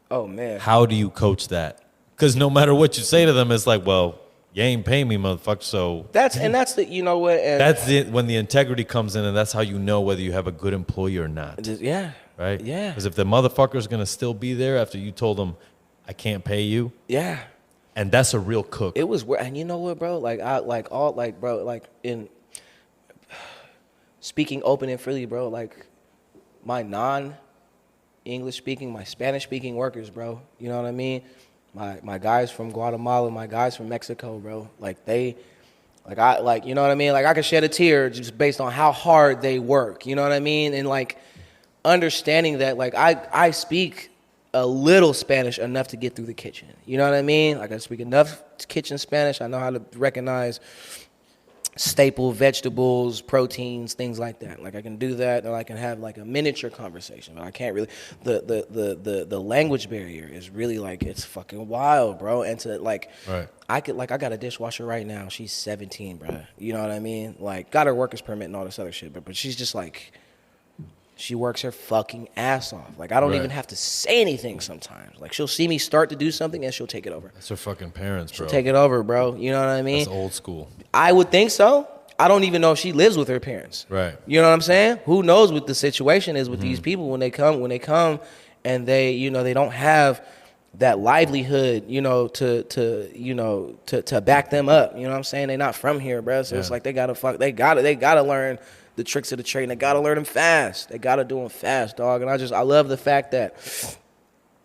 oh man, how do you coach that? Because no matter what you say to them, it's like, well, you ain't paying me, motherfucker. So that's the, you know what? When the integrity comes in, and that's how you know whether you have a good employee or not. Yeah. Right. Yeah. Because if the motherfucker's gonna still be there after you told them, I can't pay you. Yeah. And that's a real cook. It was, and you know what, bro? In speaking open and freely, bro. Like my non-English speaking, my Spanish speaking workers, bro. You know what I mean? My guys from Guatemala, my guys from Mexico, bro. You know what I mean? Like I could shed a tear just based on how hard they work. You know what I mean? And like understanding that, like I speak a little Spanish enough to get through the kitchen. You know what I mean? Like I speak enough kitchen Spanish. I know how to recognize staple vegetables, proteins, things like that. Like I can do that, or I can have like a miniature conversation. But I can't really. The language barrier is really like it's fucking wild, bro. And to like, I got a dishwasher right now. She's 17, bro. You know what I mean? Like got her worker's permit and all this other shit, but she's just like. She works her fucking ass off. Like, I don't even have to say anything sometimes. Like, she'll see me start to do something and she'll take it over. That's her fucking parents, bro. She'll take it over, bro. You know what I mean? That's old school. I would think so. I don't even know if she lives with her parents. Right. You know what I'm saying? Who knows what the situation is with these people when they come and they, you know, they don't have that livelihood, you know, to back them up. You know what I'm saying? They're not from here, bro. So it's like they gotta learn the tricks of the trade, and they gotta learn them fast. They gotta do them fast, dog. And I love the fact that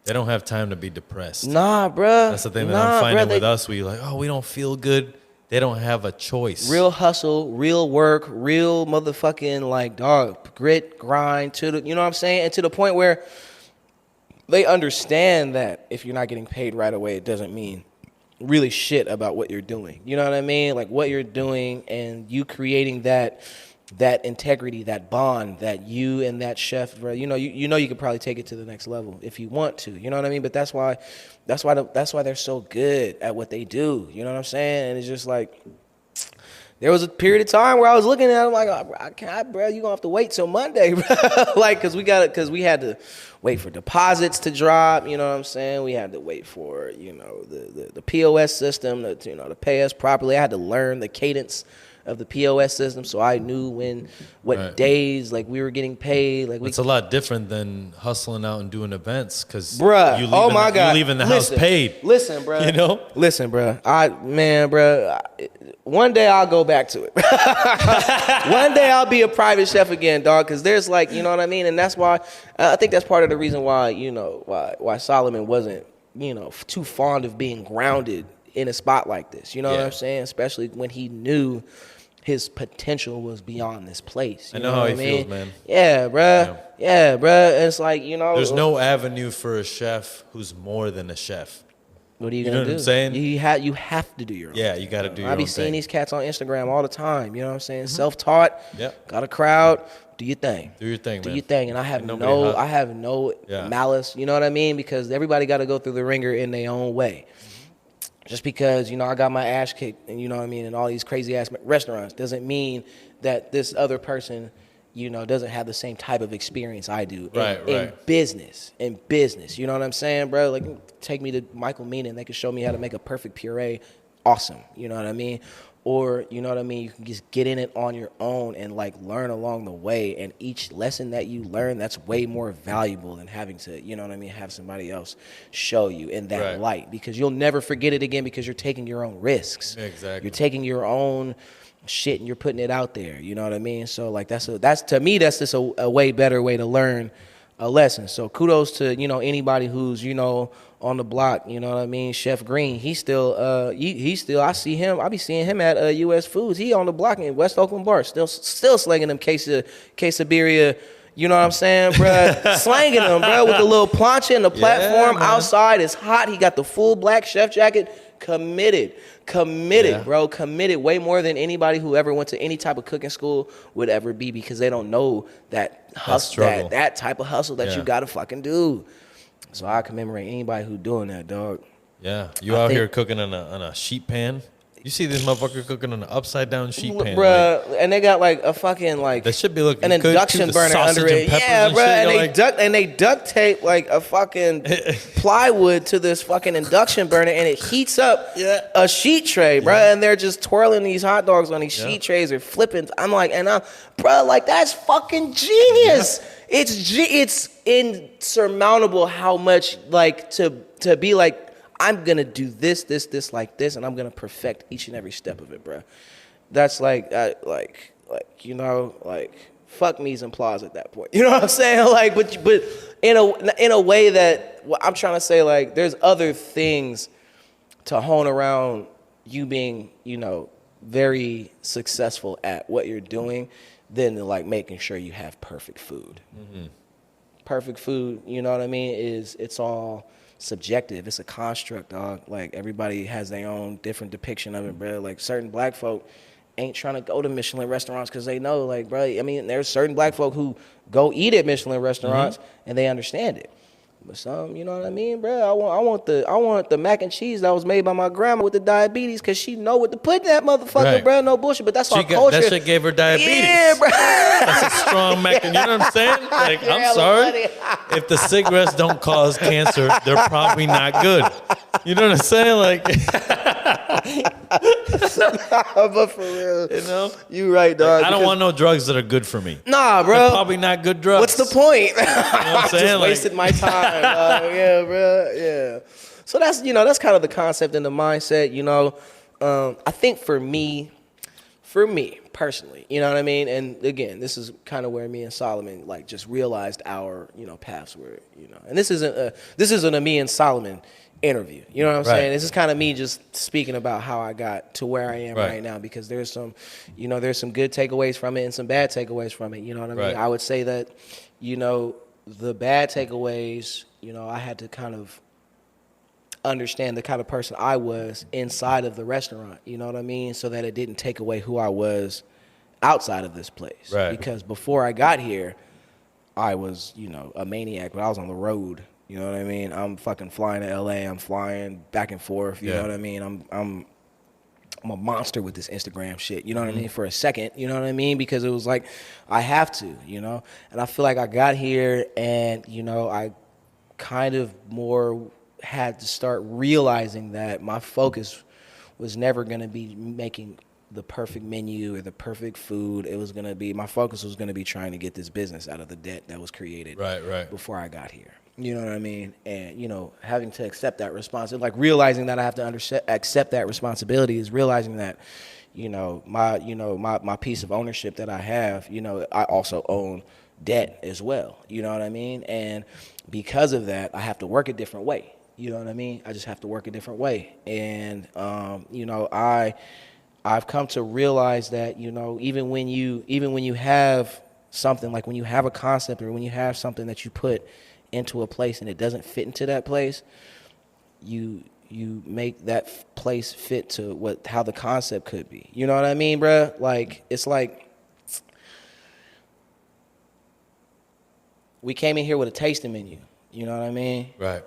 they don't have time to be depressed. Nah, bruh. That's the thing that I'm finding with us. We like, oh, we don't feel good. They don't have a choice. Real hustle, real work, real motherfucking like dog grit, grind to the, you know what I'm saying, and to the point where they understand that if you're not getting paid right away, it doesn't mean really shit about what you're doing. You know what I mean? Like what you're doing and you creating that integrity, that bond that you and that chef, bro, you know you could probably take it to the next level if you want to. You know what I mean? But that's why they're so good at what they do. You know what I'm saying? And it's just like there was a period of time where I was looking at him like, oh, I can't, bro, you gonna have to wait till Monday, bro. Like, cause we had to wait for deposits to drop. You know what I'm saying? We had to wait for, you know, the POS system to pay us properly. I had to learn the cadence of the POS system, so I knew what days like we were getting paid. Like it's a lot different than hustling out and doing events, because bruh, you leaving the house paid. Listen, bruh. You know? Listen, bruh. One day I'll go back to it. One day I'll be a private chef again, dog, because there's like, you know what I mean? And that's why, I think that's part of the reason why, you know, why Solomon wasn't, you know, too fond of being grounded in a spot like this. You know what I'm saying? Especially when he knew his potential was beyond this place. I know how he feels, man. Yeah, bruh. Yeah, bruh. It's like, you know. There's no avenue for a chef who's more than a chef. What are you gonna do? You know what I'm saying? You have to do your own thing. Yeah, you got to do your own thing. I be seeing these cats on Instagram all the time. You know what I'm saying? Self-taught. Yep. Got a crowd. Do your thing. Do your thing, man. Do your thing. And I have no malice. You know what I mean? Because everybody got to go through the ringer in their own way. Just because, you know, I got my ass kicked and, you know what I mean, in all these crazy ass restaurants doesn't mean that this other person, you know, doesn't have the same type of experience I do in business. In business. You know what I'm saying, bro? Like, take me to Michael Mina and they can show me how to make a perfect puree. Awesome. You know what I mean? Or, you know what I mean, you can just get in it on your own and, like, learn along the way. And each lesson that you learn, that's way more valuable than having to, you know what I mean, have somebody else show you in that light. Because you'll never forget it again because you're taking your own risks. Exactly. You're taking your own shit and you're putting it out there. You know what I mean? So, like, that's to me, that's just a way better way to learn a lesson. So kudos to, you know, anybody who's, you know, on the block, you know what I mean? Chef Green, he's still I be seeing him at US Foods. He on the block in West Oakland Bar, still slanging them quesadilla, you know what I'm saying, bruh? Slanging them, bruh, with the little plancha and the platform outside. It's hot. He got the full black chef jacket. Committed, bro. Committed way more than anybody who ever went to any type of cooking school would ever be, because they don't know that hustle, that type of hustle that you gotta fucking do. So I commemorate anybody who doing that, dog. Yeah, you out here cooking on a sheet pan. You see this motherfucker cooking on an upside down sheet pan, bruh, like, and they got like a fucking like that should be looking an induction burner under it. Yeah, bruh, and they duct tape like a fucking plywood to this fucking induction burner, and it heats up a sheet tray, bruh, and they're just twirling these hot dogs on these sheet trays or flipping. I'm like, bruh, like that's fucking genius. Yeah. It's insurmountable how much like to be like, I'm going to do this, like this, and I'm going to perfect each and every step of it, bro. That's like, you know, like, fuck mise en place at that point. You know what I'm saying? Like, but in a way that, well, I'm trying to say, like, there's other things to hone around you being, you know, very successful at what you're doing than like making sure you have perfect food. Mm-hmm. Perfect food, you know what I mean, it's all subjective. It's a construct, dog. Like, everybody has their own different depiction of it, bro. Like, certain black folk ain't trying to go to Michelin restaurants because they know, like, bro, I mean, there's certain black folk who go eat at Michelin restaurants and they understand it. But some, you know what I mean, bro? I want the mac and cheese that was made by my grandma with the diabetes, because she know what to put in that motherfucker, bro. No bullshit. But that's our culture. That shit gave her diabetes. Yeah, bro. That's a strong mac. You know what I'm saying? Like, I'm sorry. If the cigarettes don't cause cancer, they're probably not good. You know what I'm saying? Like, but for real, you know, you right, dog. I don't want no drugs that are good for me. Nah, bro. They're probably not good drugs. What's the point? You know what I'm saying? Just wasted my time. Yeah, bro. Yeah. So that's, you know, that's kind of the concept and the mindset. You know, I think for me personally, you know what I mean? And again, this is kind of where me and Solomon like just realized our, you know, paths were, you know. And this isn't a me and Solomon interview. You know what I'm saying? This is kind of me just speaking about how I got to where I am right now, because there's some, you know, there's some good takeaways from it and some bad takeaways from it. You know what I mean? I would say that, you know, the bad takeaways, you know, I had to kind of understand the kind of person I was inside of the restaurant, you know what I mean? So that it didn't take away who I was outside of this place. Right. Because before I got here, I was, you know, a maniac, but I was on the road. You know what I mean? I'm fucking flying to LA. I'm flying back and forth. You know what I mean? I'm a monster with this Instagram shit. You know what I mean? For a second, you know what I mean? Because it was like, I have to, you know? And I feel like I got here and, you know, I kind of more had to start realizing that my focus was never going to be making the perfect menu or the perfect food. It was going to be, my focus was going to be trying to get this business out of the debt that was created before I got here. You know what I mean? And, you know, having to accept that responsibility, like realizing that I have to accept that responsibility is realizing that, my piece of ownership that I have, you know, I also own debt as well. You know what I mean? And because of that, I have to work a different way. You know what I mean? I just have to work a different way. And, I've come to realize that, you know, even when you have something, like when you have a concept or when you have something that you put into a place and it doesn't fit into that place, you make that place fit to how the concept could be. You know what I mean, bruh? Like, it's like we came in here with a tasting menu. You know what I mean? Right.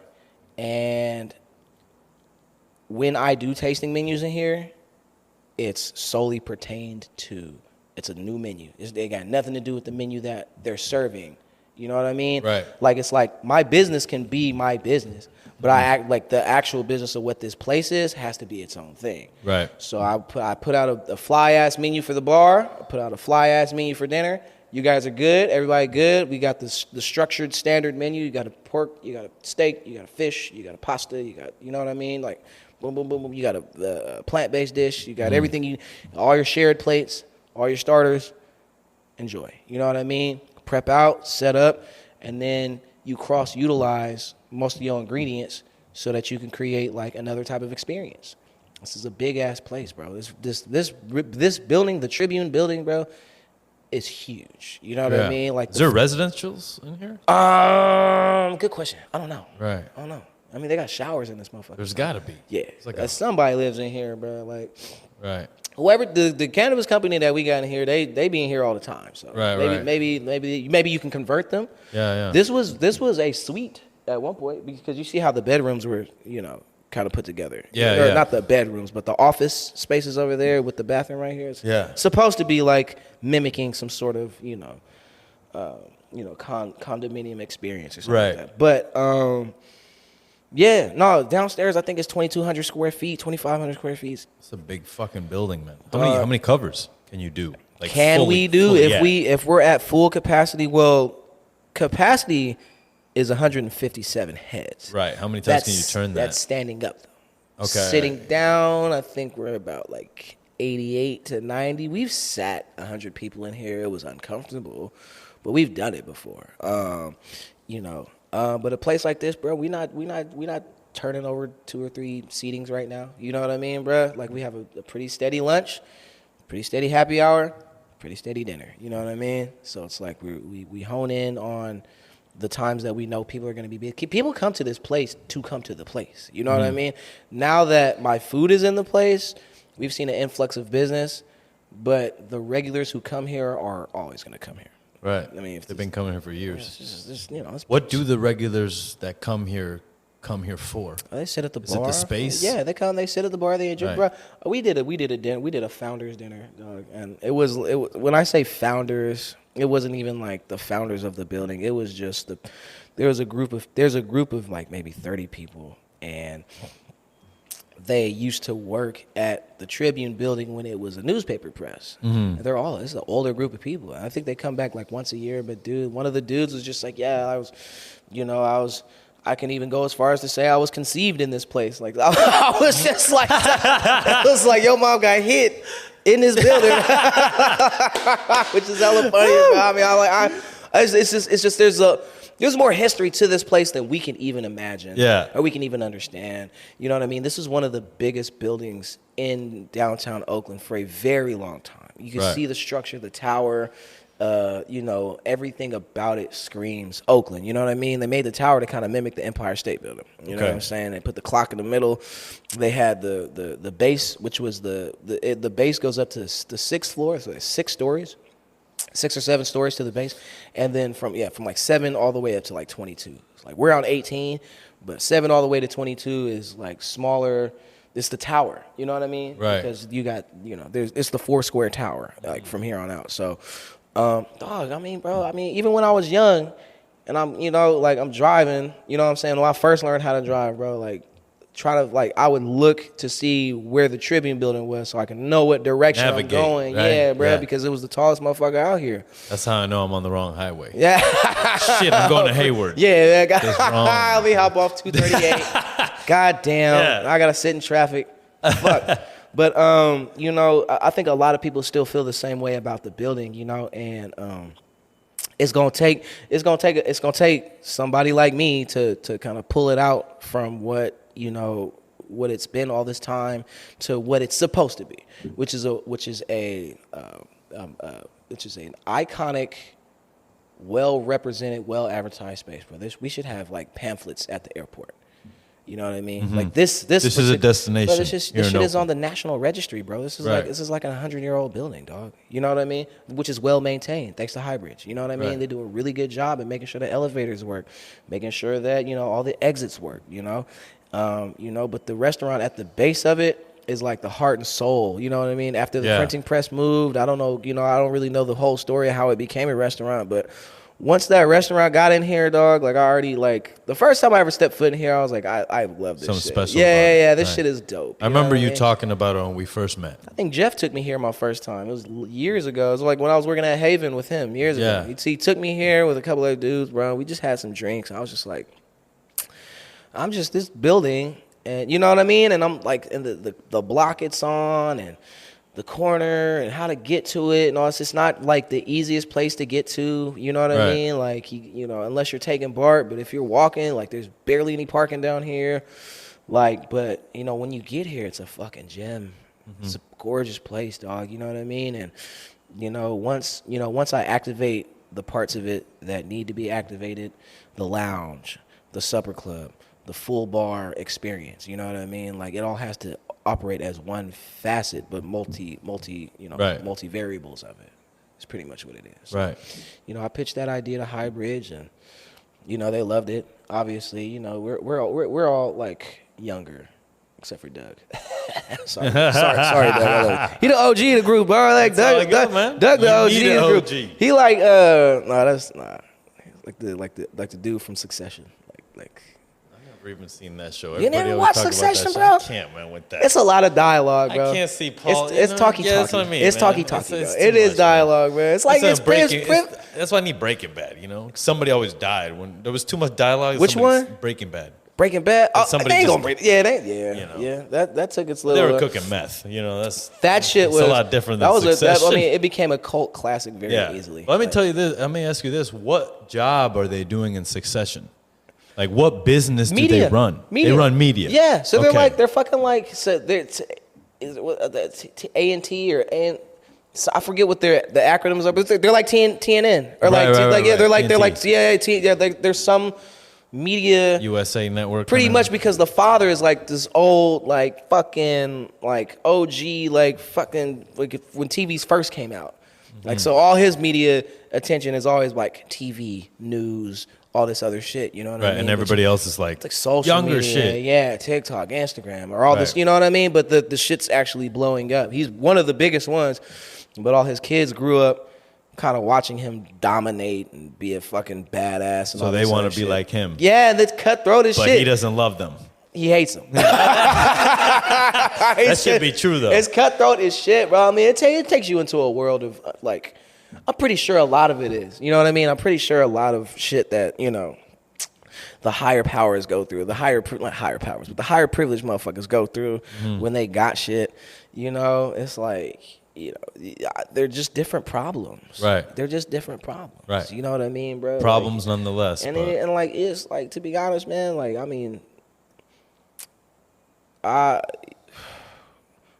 And when I do tasting menus in here, it's solely pertained to, it's a new menu. They got nothing to do with the menu that they're serving. You know what I mean? Right. Like, it's like my business can be my business, but I act like the actual business of what this place is has to be its own thing. Right. So I put out a fly ass menu for the bar. I put out a fly ass menu for dinner. You guys are good. Everybody good. We got the structured standard menu. You got a pork. You got a steak. You got a fish. You got a pasta. You got, you know what I mean? Like, boom, boom, boom, boom. You got a plant-based dish. You got everything. All your shared plates, all your starters. Enjoy. You know what I mean? Prep out, set up, and then you cross-utilize most of your ingredients so that you can create like another type of experience. This is a big-ass place, bro. This building, the Tribune building, bro, is huge. You know what I mean? Like, is there residentials in here? Good question. I don't know. Right. I don't know. I mean, they got showers in this motherfucker. There's got to be. Yeah. It's like somebody lives in here, bro. Like, right. Whoever the cannabis company that we got in here, they be in here all the time. So maybe you can convert them. Yeah. This was a suite at one point because you see how the bedrooms were, you know, kind of put together. Yeah. Not the bedrooms, but the office spaces over there with the bathroom right here. It's supposed to be like mimicking some sort of, condominium experience or something like that. But downstairs I think it's 2,200 square feet, 2,500 square feet. It's a big fucking building, man. How many covers can you do? Like, if we're at full capacity? Well, capacity is 157 heads. Right. How many times can you turn that? That's standing up. Okay. Sitting down, I think we're about like 88 to 90. We've sat 100 people in here. It was uncomfortable, but we've done it before. But a place like this, bro, we not turning over 2 or 3 seatings right now. You know what I mean, bro? Like, we have a pretty steady lunch, pretty steady happy hour, pretty steady dinner. You know what I mean? So it's like we hone in on the times that we know people are going to be busy. People come to this place to come to the place. You know what I mean? Now that my food is in the place, we've seen an influx of business, but the regulars who come here are always going to come here. Right. I mean, they've been coming here for years. It's what do the regulars that come here for? They sit at the bar. Is it the space? Yeah, they come. They sit at the bar. They enjoy. Right. Bro, we did a dinner. We did a founders dinner, dog. And it was when I say founders, it wasn't even like the founders of the building. It was just there's a group of like maybe 30 people, and they used to work at the Tribune building when it was a newspaper press. Mm-hmm. And this is an older group of people. I think they come back like once a year. But dude, one of the dudes was just like, I can even go as far as to say I was conceived in this place. Like, I was just like, it was like your mom got hit in this building, which is hella funny. I mean, it's just there's more history to this place than we can even imagine, or we can even understand. You know what I mean? This is one of the biggest buildings in downtown Oakland for a very long time. You can see the structure, the tower. you know, everything about it screams Oakland. You know what I mean? They made the tower to kind of mimic the Empire State Building. You know what I'm saying? They put the clock in the middle. They had the base, which was the base goes up to the 6th floor, so it's 6 stories. 6 or 7 stories to the base, and then from like 7 all the way up to like 22. It's like we're on 18, but 7 all the way to 22 is like smaller. It's the tower, you know what I mean? Right. Because you got, you know, it's the 4 square tower, like from here on out. So, dog, I mean, bro, even when I was young, and I'm, you know, like I'm driving, you know what I'm saying? When I first learned how to drive, bro, like I would look to see where the Tribune building was so I can know what direction Navigate, I'm going. right? Yeah, bro, Yeah. because it was the tallest motherfucker out here. That's how I know I'm on the wrong highway. Yeah. Shit, I'm going to Hayward. Yeah, That's wrong. let me hop off 238. God damn, I gotta sit in traffic. Fuck. But you know, I think a lot of people still feel the same way about the building, you know, and it's gonna take somebody like me to kind of pull it out from what, you know, what it's been all this time to what it's supposed to be, which is an iconic, well represented, well advertised space, bro. We should have like pamphlets at the airport. You know what I mean? Mm-hmm. Like this is a destination. Bro, this shit is Oakland. on the National Registry, bro. This is like a 100-year-old building, dog. You know what I mean? Which is well maintained, thanks to Highbridge. You know what I mean? Right. They do a really good job at making sure the elevators work, making sure that, you know, all the exits work. You know, but the restaurant at the base of it is like the heart and soul. You know what I mean? After the printing press moved, I don't know. You know, I don't really know the whole story of how it became a restaurant, but once that restaurant got in here, dog, like I already, like, the first time I ever stepped foot in here, I was like, I love this Something shit. special Yeah, about it. yeah, this Right. shit is dope. I remember you talking. talking about it when we first met. I think Jeff took me here my first time. It was years ago. It was like when I was working at Haven with him years ago. He took me here with a couple of dudes, bro. We just had some drinks. I was just like, I'm just this building, and you know what I mean? And I'm like in the block it's on, and the corner, and how to get to it, and all. It's just not like the easiest place to get to. You know what I mean? Like, you know, unless you're taking BART, but if you're walking, like, there's barely any parking down here. Like, but you know, when you get here, it's a fucking gem. Mm-hmm. It's a gorgeous place, dog. You know what I mean? And you know, once I activate the parts of it that need to be activated, the lounge, the supper club, the full bar experience. You know what I mean? Like, it all has to operate as one facet, but multi variables of it. It's pretty much what it is. Right. You know, I pitched that idea to Highbridge, and you know, they loved it. Obviously, you know, we're all like younger, except for Doug. sorry, Doug. He the OG of the group, bro. Like Doug, the OG of the group. He like like the dude from Succession. Like. I've never even seen that show. You never always watched talk about Succession, that bro? I can't, man, with that. It's a lot of dialogue, bro. I can't see Paul. It's talky. That's what I mean. It's talky. It is dialogue, man. It's like that's why I need Breaking Bad. You know, somebody always died when there was too much dialogue. Which one? Breaking Bad. Breaking Bad. Oh, somebody they ain't just- gonna break. Yeah, You know. yeah. That took its They little. were cooking meth. You know, that shit was a lot different than that was Succession. I mean, it became a cult classic very easily. Well, let me tell you this. Let me ask you this: what job are they doing in Succession? Like, what business do they run? Media. They run media. Yeah, so Okay. they're fucking like, so they're A&T or A. So I forget what the acronyms are, but they're like TNN or like there's some media USA Network. pretty much, because the father is like this old like fucking like OG like fucking like when TVs first came out. Like, so all his media attention is always like TV, news, all this other shit, you know what I mean? And everybody else is like, it's like social younger media, shit. yeah, TikTok, Instagram, or all this, you know what I mean? But the shit's actually blowing up. He's one of the biggest ones, but all his kids grew up kind of watching him dominate and be a fucking badass. And So all they this want other to be shit. like him. Yeah, and it's cutthroat as But shit. he doesn't love them. He hates them. That should be true, though. It's cutthroat as shit, bro. I mean, it takes you into a world of like, I'm pretty sure a lot of it is. You know what I mean? I'm pretty sure a lot of shit that, you know, the higher powers go through, not higher powers, but the higher privileged motherfuckers go through when they got shit. You know, it's like, you know, they're just different problems. Right. They're just different problems. Right. You know what I mean, bro? Problems nonetheless. And but- and like, it's like, to be honest, man, like, I mean,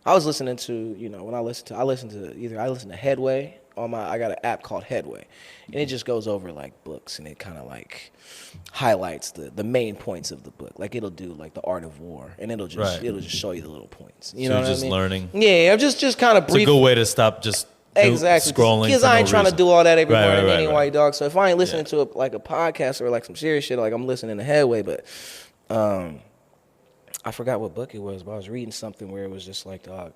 I was listening to, when I listen to Headway I got an app called Headway, and it just goes over like books, and it kind of like highlights the main points of the book. Like it'll do like the Art of War, and it'll just show you the little points. You know what I mean? Just learning. Yeah, I'm just kind of brief. It's a good way to stop just exactly scrolling. Because I ain't trying to do all that every morning anyway, right. dog. So if I ain't listening to a podcast or like some serious shit, like I'm listening to Headway, but I forgot what book it was, but I was reading something where it was just like, dog,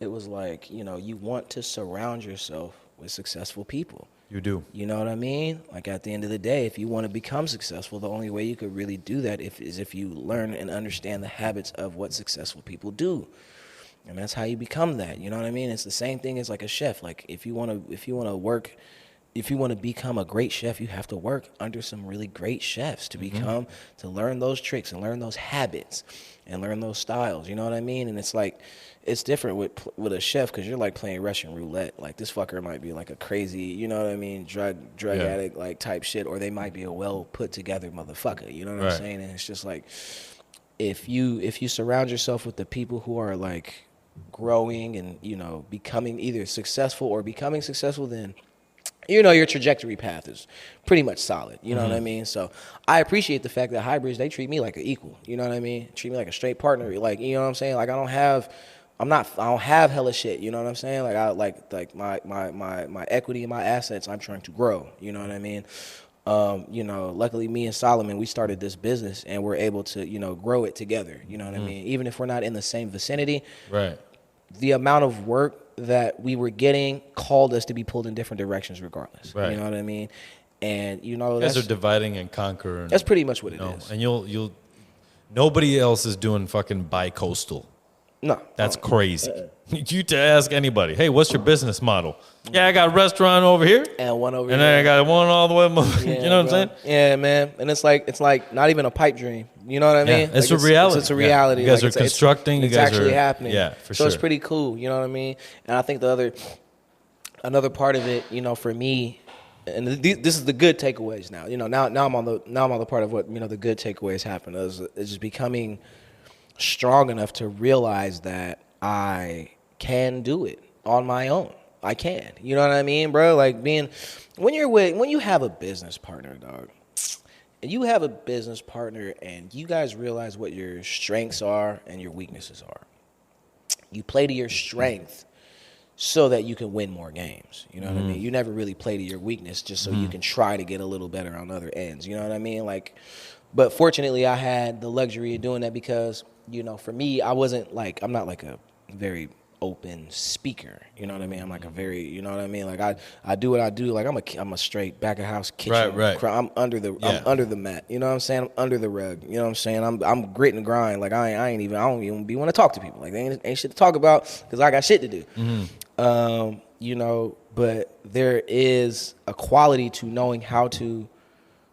it was like, you want to surround yourself with successful people. You do. You know what I mean? Like at the end of the day, if you want to become successful, the only way you could really do that is if you learn and understand the habits of what successful people do. And that's how you become that. You know what I mean? It's the same thing as like a chef. Like if you want to become a great chef, you have to work under some really great chefs to to learn those tricks and learn those habits and learn those styles. You know what I mean? And it's like, it's different with a chef because you're like playing Russian roulette. Like this fucker might be like a crazy, you know what I mean, drug addict like type shit, or they might be a well put together motherfucker. You know what I'm saying? And it's just like, if you surround yourself with the people who are like growing and becoming either successful or becoming successful, then your trajectory path is pretty much solid. You know what I mean? So I appreciate the fact that hybrids, they treat me like an equal. You know what I mean? Treat me like a straight partner. Like, you know what I'm saying? Like I don't have hella shit. You know what I'm saying? Like I like my equity and my assets, I'm trying to grow. You know what I mean? Luckily me and Solomon, we started this business and we're able to, grow it together. You know what I mean? Even if we're not in the same vicinity. Right. The amount of work that we were getting called us to be pulled in different directions regardless. Right. You know what I mean? And you guys are dividing and conquering. That's pretty much what it is. And you'll nobody else is doing fucking bi-coastal. No. That's crazy. You to ask anybody, hey, what's your business model? Yeah, I got a restaurant over here. And one over here. And then I got one all the way over. Yeah, you know what I'm saying? Yeah, man. And it's like not even a pipe dream. You know what I mean? It's a reality. It's a reality. You guys are constructing. It's actually happening. Yeah, for sure. So it's pretty cool. You know what I mean? And I think another part of it, for me, and this is the good takeaways now. Now I'm on the part of what the good takeaways happen. Is just becoming strong enough to realize that I can do it on my own. I can. You know what I mean, bro? Like when you have a business partner, dog, and you have a business partner and you guys realize what your strengths are and your weaknesses are. You play to your strength so that you can win more games. You know what I mean? You never really play to your weakness just so you can try to get a little better on other ends. You know what I mean? But fortunately I had the luxury of doing that because, for me, I'm not like a very open speaker. You know what I mean? I'm like a very, you know what I mean? Like I do what I do. Like I'm a straight back of house kitchen. Right. I'm under the mat. You know what I'm saying? I'm under the rug. You know what I'm saying? I'm grit and grind. Like I don't even be want to talk to people. Like they ain't shit to talk about because I got shit to do. But there is a quality to knowing how to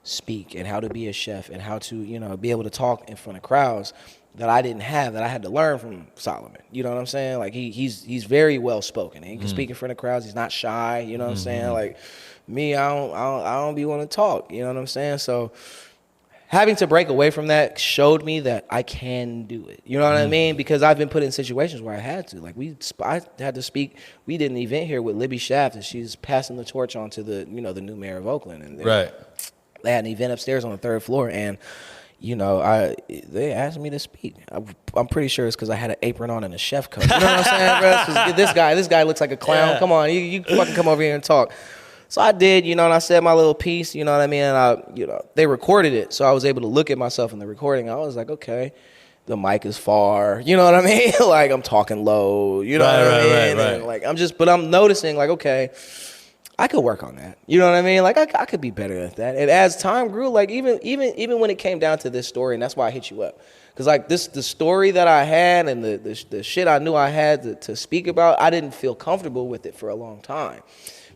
speak and how to be a chef and how to, be able to talk in front of crowds that I didn't have, that I had to learn from Solomon. You know what I'm saying? Like he's very well spoken. He can speak in front of crowds. He's not shy. You know what I'm saying? Like me, I don't be wanting to talk. You know what I'm saying? So having to break away from that showed me that I can do it. You know what I mean? Because I've been put in situations where I had to. Like I had to speak. We did an event here with Libby Shaft, and she's passing the torch on to the the new mayor of Oakland. And they had an event upstairs on the 3rd floor, and they asked me to speak. I'm pretty sure it's because I had an apron on and a chef coat. You know what I'm saying, bro? This guy looks like a clown. Yeah. Come on, you fucking come over here and talk. So I did, and I said my little piece. You know what I mean? And they recorded it, so I was able to look at myself in the recording. I was like, okay, the mic is far. You know what I mean? Like I'm talking low. You know what I mean? Right. And like I'm noticing, like, okay, I could work on that. You know what I mean? Like I could be better at that. And as time grew, like even when it came down to this story, and that's why I hit you up, because like the story that I had and the shit I knew I had to speak about, I didn't feel comfortable with it for a long time,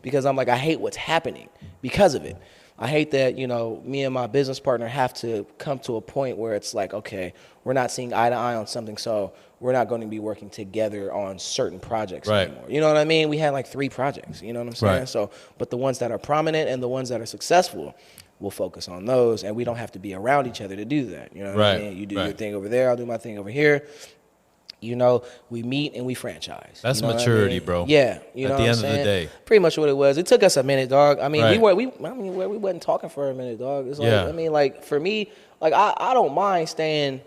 because I'm like, I hate what's happening because of it. I hate that, me and my business partner have to come to a point where it's like, okay, we're not seeing eye to eye on something, so we're not going to be working together on certain projects anymore. You know what I mean? We had like 3 projects, you know what I'm saying? Right. So, but the ones that are prominent and the ones that are successful, we'll focus on those, and we don't have to be around each other to do that. You know what I mean? You do your thing over there, I'll do my thing over here. You know, we meet and we franchise. That's you know maturity, what I mean? bro. Yeah, you know At the what end I'm of the saying? day. Pretty much what it was. It took us a minute, dog. I mean, Right. we wasn't talking for a minute, dog. It's like, Yeah. I mean, like for me, like I don't mind staying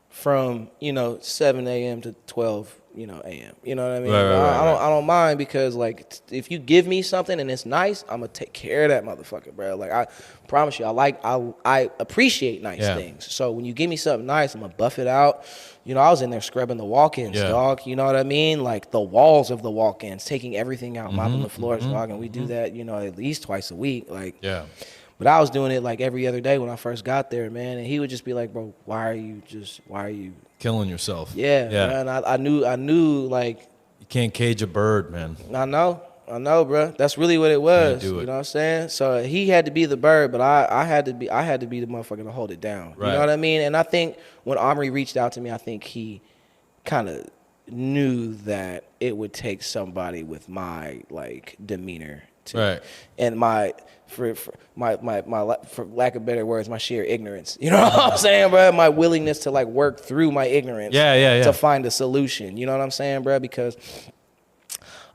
from 7 a.m. to 12 a.m. You know what I mean? Right, I don't mind because like if you give me something and it's nice, I'm gonna take care of that motherfucker, bro. Like I promise you, I appreciate nice things. So when you give me something nice, I'm gonna buff it out. I was in there scrubbing the walk-ins, dog. You know what I mean? Like the walls of the walk-ins, taking everything out, mopping the floors, dog. And we do that, at least twice a week. Like, Yeah. But I was doing it like every other day when I first got there, man. And he would just be like, bro, why are you Killing yourself? Yeah. Man, I knew like. You can't cage a bird, man. I know, bro. That's really what it was. You know what I'm saying? So he had to be the bird, but I had to be the motherfucker to hold it down. Right. You know what I mean? And I think when Omri reached out to me, I think he kind of knew that it would take somebody with my like demeanor and for lack of better words, my sheer ignorance. You know what I'm saying, bro? My willingness to like work through my ignorance to find a solution. You know what I'm saying, bro? Because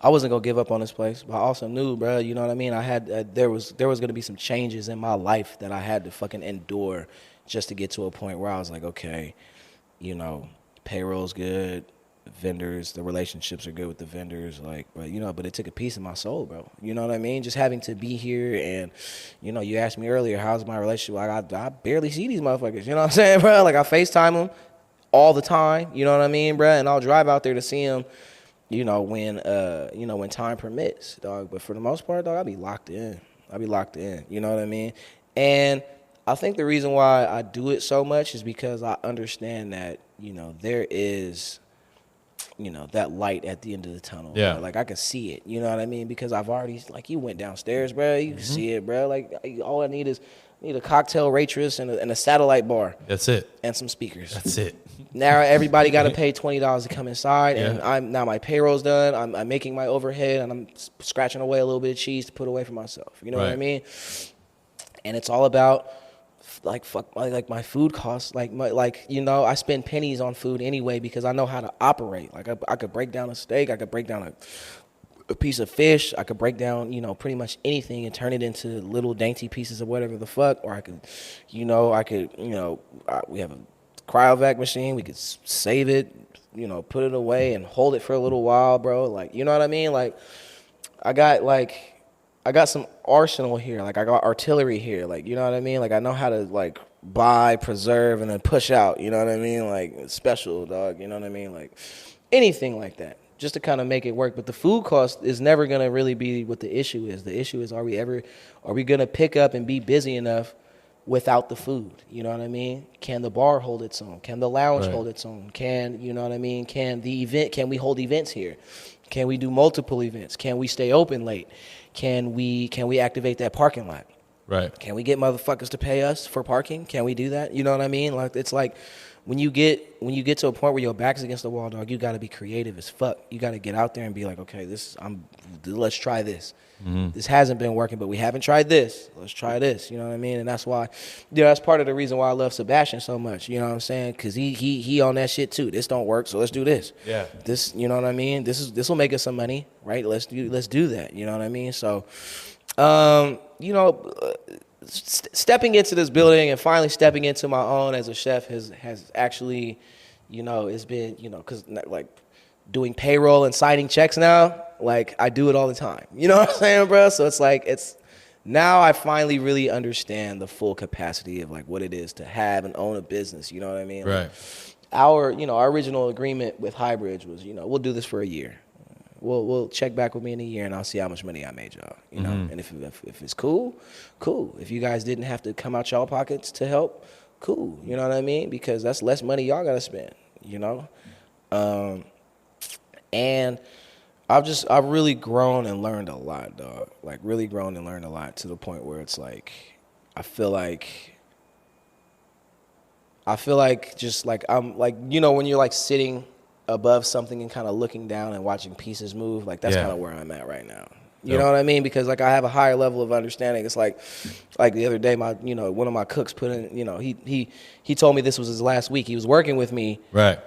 I wasn't gonna give up on this place, but I also knew, bro. You know what I mean? I had there was gonna be some changes in my life that I had to fucking endure just to get to a point where I was like, okay, payroll's good, vendors, the relationships are good with the vendors, like, but it took a piece of my soul, bro. You know what I mean? Just having to be here, and you asked me earlier, how's my relationship? Like, I barely see these motherfuckers. You know what I'm saying, bro? Like, I FaceTime them all the time. You know what I mean, bro? And I'll drive out there to see them. When time permits, dog. But for the most part, dog, I'll be locked in. You know what I mean? And I think the reason why I do it so much is because I understand that, there is, that light at the end of the tunnel. Yeah. Bro. Like, I can see it. You know what I mean? Because I've already, like, you went downstairs, bro. You can see it, bro. Like, all I need is a cocktail waitress and a satellite bar. That's it. And some speakers. That's it. Now everybody got to pay $20 to come inside, and now my payroll's done. I'm making my overhead, and I'm scratching away a little bit of cheese to put away for myself. You know what I mean? And it's all about like my food costs. I spend pennies on food anyway because I know how to operate. Like I could break down a steak, I could break down a piece of fish, I could break down pretty much anything and turn it into little dainty pieces of whatever the fuck. Or I could, we have a cryovac machine. We could save it, put it away and hold it for a little while, bro. Like, you know what I mean? Like, I got some arsenal here. Like, I got artillery here. Like, you know what I mean? Like, I know how to like buy, preserve, and then push out. You know what I mean? Like, it's special, dog. You know what I mean? Like, anything like that, just to kind of make it work. But the food cost is never gonna really be what the issue is. The issue is, are we gonna pick up and be busy enough without the food? You know what I mean? Can the bar hold its own? Can the lounge hold its own? Can we hold events here? Can we do multiple events? Can we stay open late? Can we activate that parking lot? Right. Can we get motherfuckers to pay us for parking? Can we do that? You know what I mean? Like, it's like when you get to a point where your back's against the wall, dog, you got to be creative as fuck. You got to get out there and be like, okay, let's try this. This hasn't been working, but we haven't tried this. Let's try this. You know what I mean? And that's why, that's part of the reason why I love Sebastian so much. You know what I'm saying? Because he on that shit too. This don't work, so let's do this. Yeah. This, you know what I mean? This will make us some money, right? Let's do that. You know what I mean? So, stepping into this building and finally stepping into my own as a chef has actually, it's been, because like doing payroll and signing checks now, like I do it all the time. You know what I'm saying, bro? So it's like, now I finally really understand the full capacity of like what it is to have and own a business. You know what I mean? Right. Like our original agreement with Highbridge was, we'll do this for a year. We'll check back with me in a year and I'll see how much money I made y'all. You know, and if it's cool. If you guys didn't have to come out y'all pockets to help, cool. You know what I mean? Because that's less money y'all gotta spend. And I've really grown and learned a lot, dog. Like really grown and learned a lot to the point where it's like I feel like just like I'm like, when you're like sitting above something and kind of looking down and watching pieces move, like that's kind of where I'm at right now. You know what I mean? Because like I have a higher level of understanding. It's like the other day, my one of my cooks put in, he told me this was his last week. He was working with me. Right.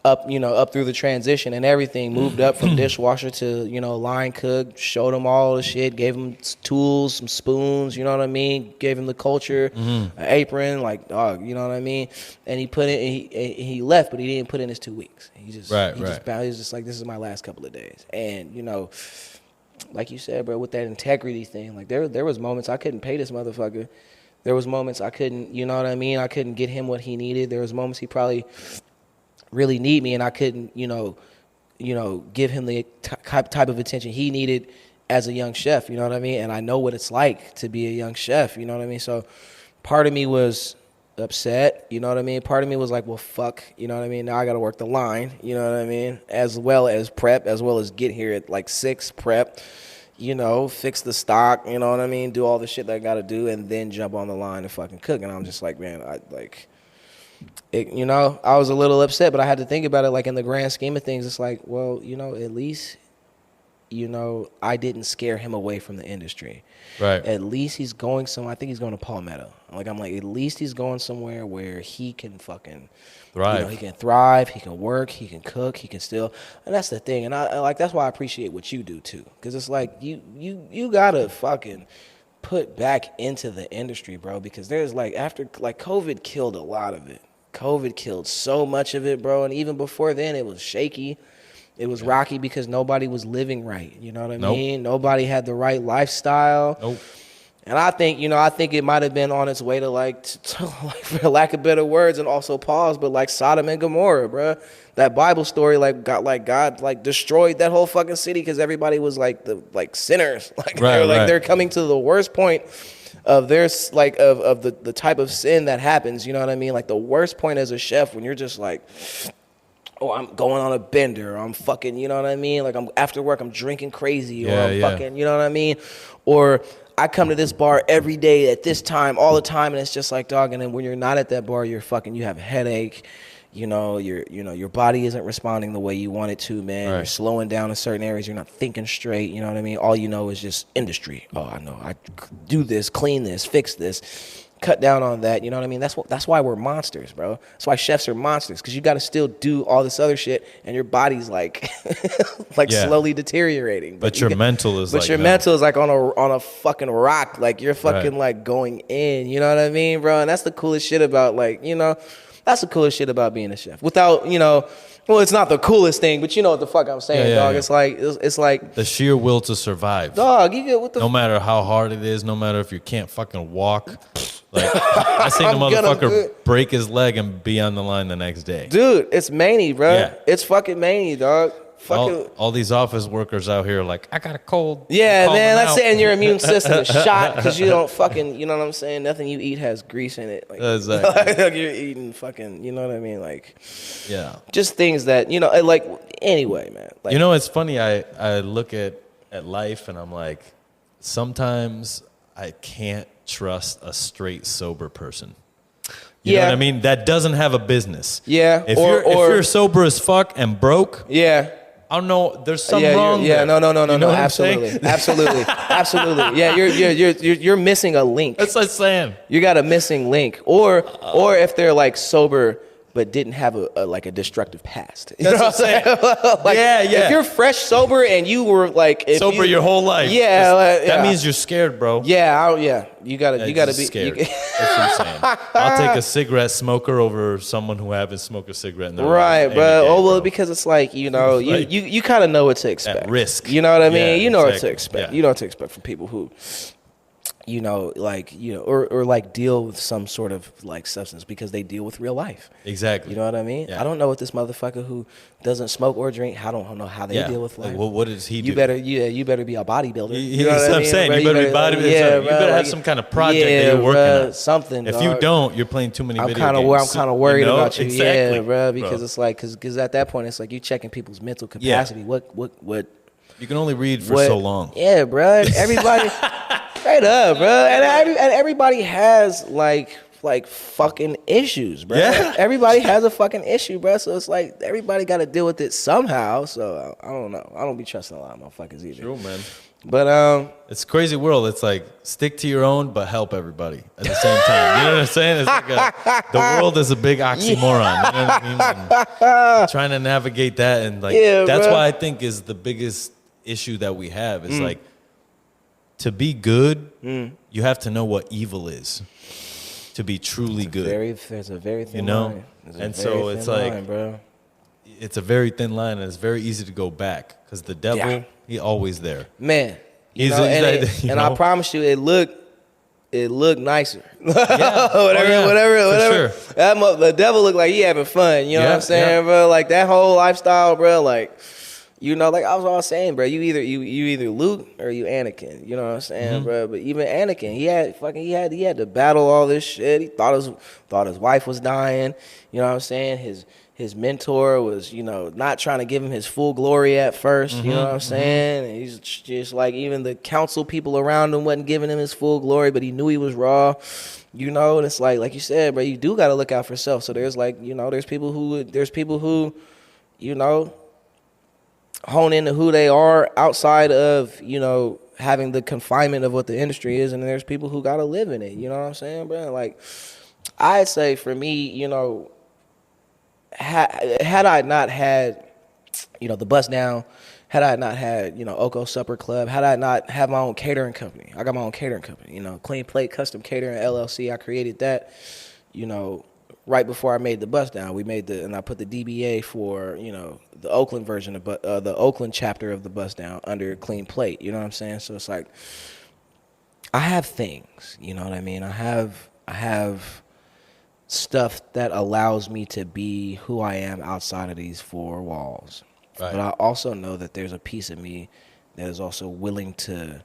up, up through the transition and everything, moved up from dishwasher to, line cook, showed him all the shit, gave him tools, some spoons, you know what I mean? Gave him the culture, an apron, like, dog, you know what I mean? And he put in, he left, but he didn't put in his 2 weeks. He was just like, this is my last couple of days. And, like you said, bro, with that integrity thing, like there was moments I couldn't pay this motherfucker. There was moments I couldn't, you know what I mean? I couldn't get him what he needed. There was moments he probably really need me, and I couldn't, give him the type of attention he needed as a young chef, you know what I mean? And I know what it's like to be a young chef, you know what I mean? So part of me was upset, you know what I mean? Part of me was like, well, fuck, you know what I mean? Now I got to work the line, you know what I mean? As well as prep, as well as get here at like 6, prep, fix the stock, you know what I mean? Do all the shit that I got to do, and then jump on the line and fucking cook. And I'm just like, man, I was a little upset, but I had to think about it, like, in the grand scheme of things, it's like, well, at least, I didn't scare him away from the industry. Right. At least he's going somewhere. I think he's going to Palmetto. I'm like, at least he's going somewhere where he can fucking thrive. He can thrive, he can work, he can cook, he can still, and that's the thing. And I like, that's why I appreciate what you do too. Cause it's like, you gotta fucking put back into the industry, bro, because there's like, after, like, COVID killed a lot of it. COVID killed so much of it, bro. And even before then, it was shaky. It was rocky because nobody was living right. You know what I mean? Nobody had the right lifestyle. Nope. And I think it might have been on its way to, like, for lack of better words, and also pause, but like Sodom and Gomorrah, bro. That Bible story, God destroyed that whole fucking city because everybody was like sinners. They're coming to the worst point of their, like, of the type of sin that happens. You know what I mean? Like, the worst point as a chef, when you're just like, oh, I'm going on a bender, or I'm fucking, you know what I mean? Like, I'm after work, I'm drinking crazy, or I'm fucking, you know what I mean? Or I come to this bar every day at this time, all the time, and it's just like, dog. And then when you're not at that bar, you have a headache. Your body isn't responding the way you want it to, man. Right. You're slowing down in certain areas. You're not thinking straight. You know what I mean? All you know is just industry. Oh, I know. I do this, clean this, fix this. Cut down on that, you know what I mean? That's why we're monsters, bro. That's why chefs are monsters, because you got to still do all this other shit, and your body's like, slowly deteriorating. But your mental is like on a fucking rock, like you're fucking like going in, you know what I mean, bro? And that's the coolest shit about, like, that's the coolest shit about being a chef. Without, well, it's not the coolest thing, but you know what the fuck I'm saying, dog. Yeah. It's like the sheer will to survive, dog. No matter how hard it is, no matter if you can't fucking walk. Like, I seen the motherfucker break his leg and be on the line the next day. Dude, it's many, bro. Yeah. It's fucking many, dog. All these office workers out here are like, I got a cold. Yeah, man, that's saying your immune system is shot because you don't fucking, you know what I'm saying? Nothing you eat has grease in it. Like, exactly. Like you're eating fucking, you know what I mean? Like, yeah. Just things that, like, anyway, man. Like, it's funny. I look at life and I'm like, sometimes I can't trust a straight sober person. You know what I mean? That doesn't have a business. Yeah. If you're sober as fuck and broke. Yeah. I don't know. There's something wrong. Yeah. No. Absolutely. Absolutely. Yeah. You're missing a link. That's what I'm saying. You got a missing link, or if they're like sober but didn't have a destructive past. You know what I'm saying? Like, yeah. If you're fresh sober and you were like sober your whole life, that means you're scared, bro. Yeah, you gotta be scared. That's what I'm saying. I'll take a cigarette smoker over someone who haven't smoked a cigarette in their life. Right, bro. Because it's like, you kind of know what to expect. At risk. You know what I mean? You know what to expect. Yeah. You know what to expect from people who, or like deal with some sort of like substance, because they deal with real life. Exactly. You know what I mean? Yeah. I don't know what this motherfucker who doesn't smoke or drink, I don't know how they deal with life. Like, what does he do? You better be a bodybuilder. You know what I'm saying? Bro, you better be bodybuilder. Yeah, you better have some kind of project that you're working on. Something. If you don't, you're playing too many video games. I'm kind of worried about you. Exactly, yeah, bro. Because it's like, because at that point, it's like you checking people's mental capacity. Yeah. What? You can only read for so long. Yeah, bro. Everybody. Straight up, bro. And everybody has, like, like fucking issues, bro. Yeah. Everybody has a fucking issue, bro. So it's like everybody got to deal with it somehow. So I don't know. I don't be trusting a lot of motherfuckers either. True, man. But It's a crazy world. It's like stick to your own, but help everybody at the same time. You know what I'm saying? It's like the world is a big oxymoron. You know what I mean? And trying to navigate that, and like that's bro. why I think is the biggest issue that we have is like to be good, you have to know what evil is to be truly good. There's a very thin You know? line. There's a And very so it's thin like- line, bro. It's a very thin line, and it's very easy to go back because the devil, Yeah. he always there. Man, you He's- know, he's and, like, you and I know? promise you, it looked nicer. Yeah. whatever. For sure. The devil looked like he having fun. You know what Yeah, I'm saying, bro? Like that whole lifestyle, bro. Like, you know, like I was all saying, bro. You either Luke or you Anakin. You know what I'm saying, bro? But even Anakin, he had to battle all this shit. He thought his wife was dying. You know what I'm saying? His mentor was, you know, not trying to give him his full glory at first. You know what I'm saying? And he's just like, even the council people around him wasn't giving him his full glory, but he knew he was raw. You know, and it's like you said, bro, you do got to look out for self. So there's like, you know, there's people who, you know, hone into who they are outside of, you know, having the confinement of what the industry is, and there's people who got to live in it. You know what I'm saying, bro? Like, I'd say for me, you know, had I not had, you know, the Bust Down, had I not had, you know, OKO Supper Club, had I not have my own catering company, I got my own catering company, you know, Clean Plate Custom Catering LLC. I created that, you know, right before I made the Bust Down. And I put the DBA for, you know, the Oakland version of the Oakland chapter of the Bust Down under Clean Plate. You know what I'm saying? So it's like, I have things, you know what I mean? I have stuff that allows me to be who I am outside of these four walls. Right. But I also know that there's a piece of me that is also willing to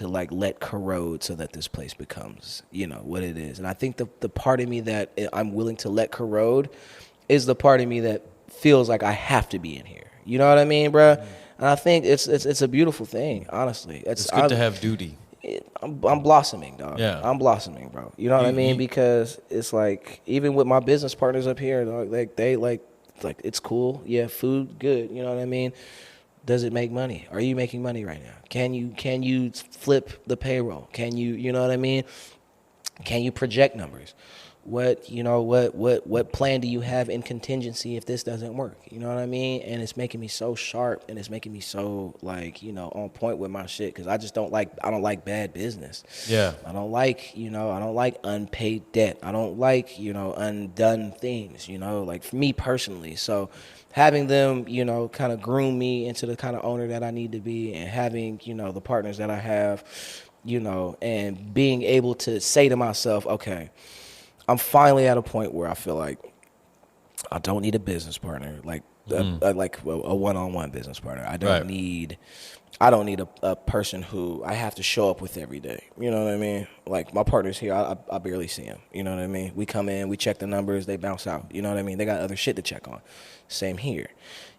like let corrode so that this place becomes, you know, what it is. And I think the part of me that I'm willing to let corrode is the part of me that feels like I have to be in here. You know what I mean, bro? And I think it's a beautiful thing, honestly. It's good to have duty. I'm blossoming, dog. Yeah. I'm blossoming, bro. You know what I mean? Because it's like, even with my business partners up here, dog, like they like it's cool. Yeah, food, good. You know what I mean? Does it make money? Are you making money right now? Can you flip the payroll? Can you know what I mean? Can you project numbers? What plan do you have in contingency if this doesn't work? You know what I mean? And it's making me so sharp, and it's making me so, like, you know, on point with my shit, because I don't like bad business. Yeah. I don't like unpaid debt. I don't like, you know, undone things, you know, like for me personally. So having them, you know, kind of groom me into the kind of owner that I need to be, and having, you know, the partners that I have, you know, and being able to say to myself, okay, I'm finally at a point where I feel like I don't need a business partner, like a one-on-one business partner. I don't need a person who I have to show up with every day. You know what I mean? Like my partners here, I barely see them. You know what I mean? We come in, we check the numbers, they bounce out. You know what I mean? They got other shit to check on. Same here.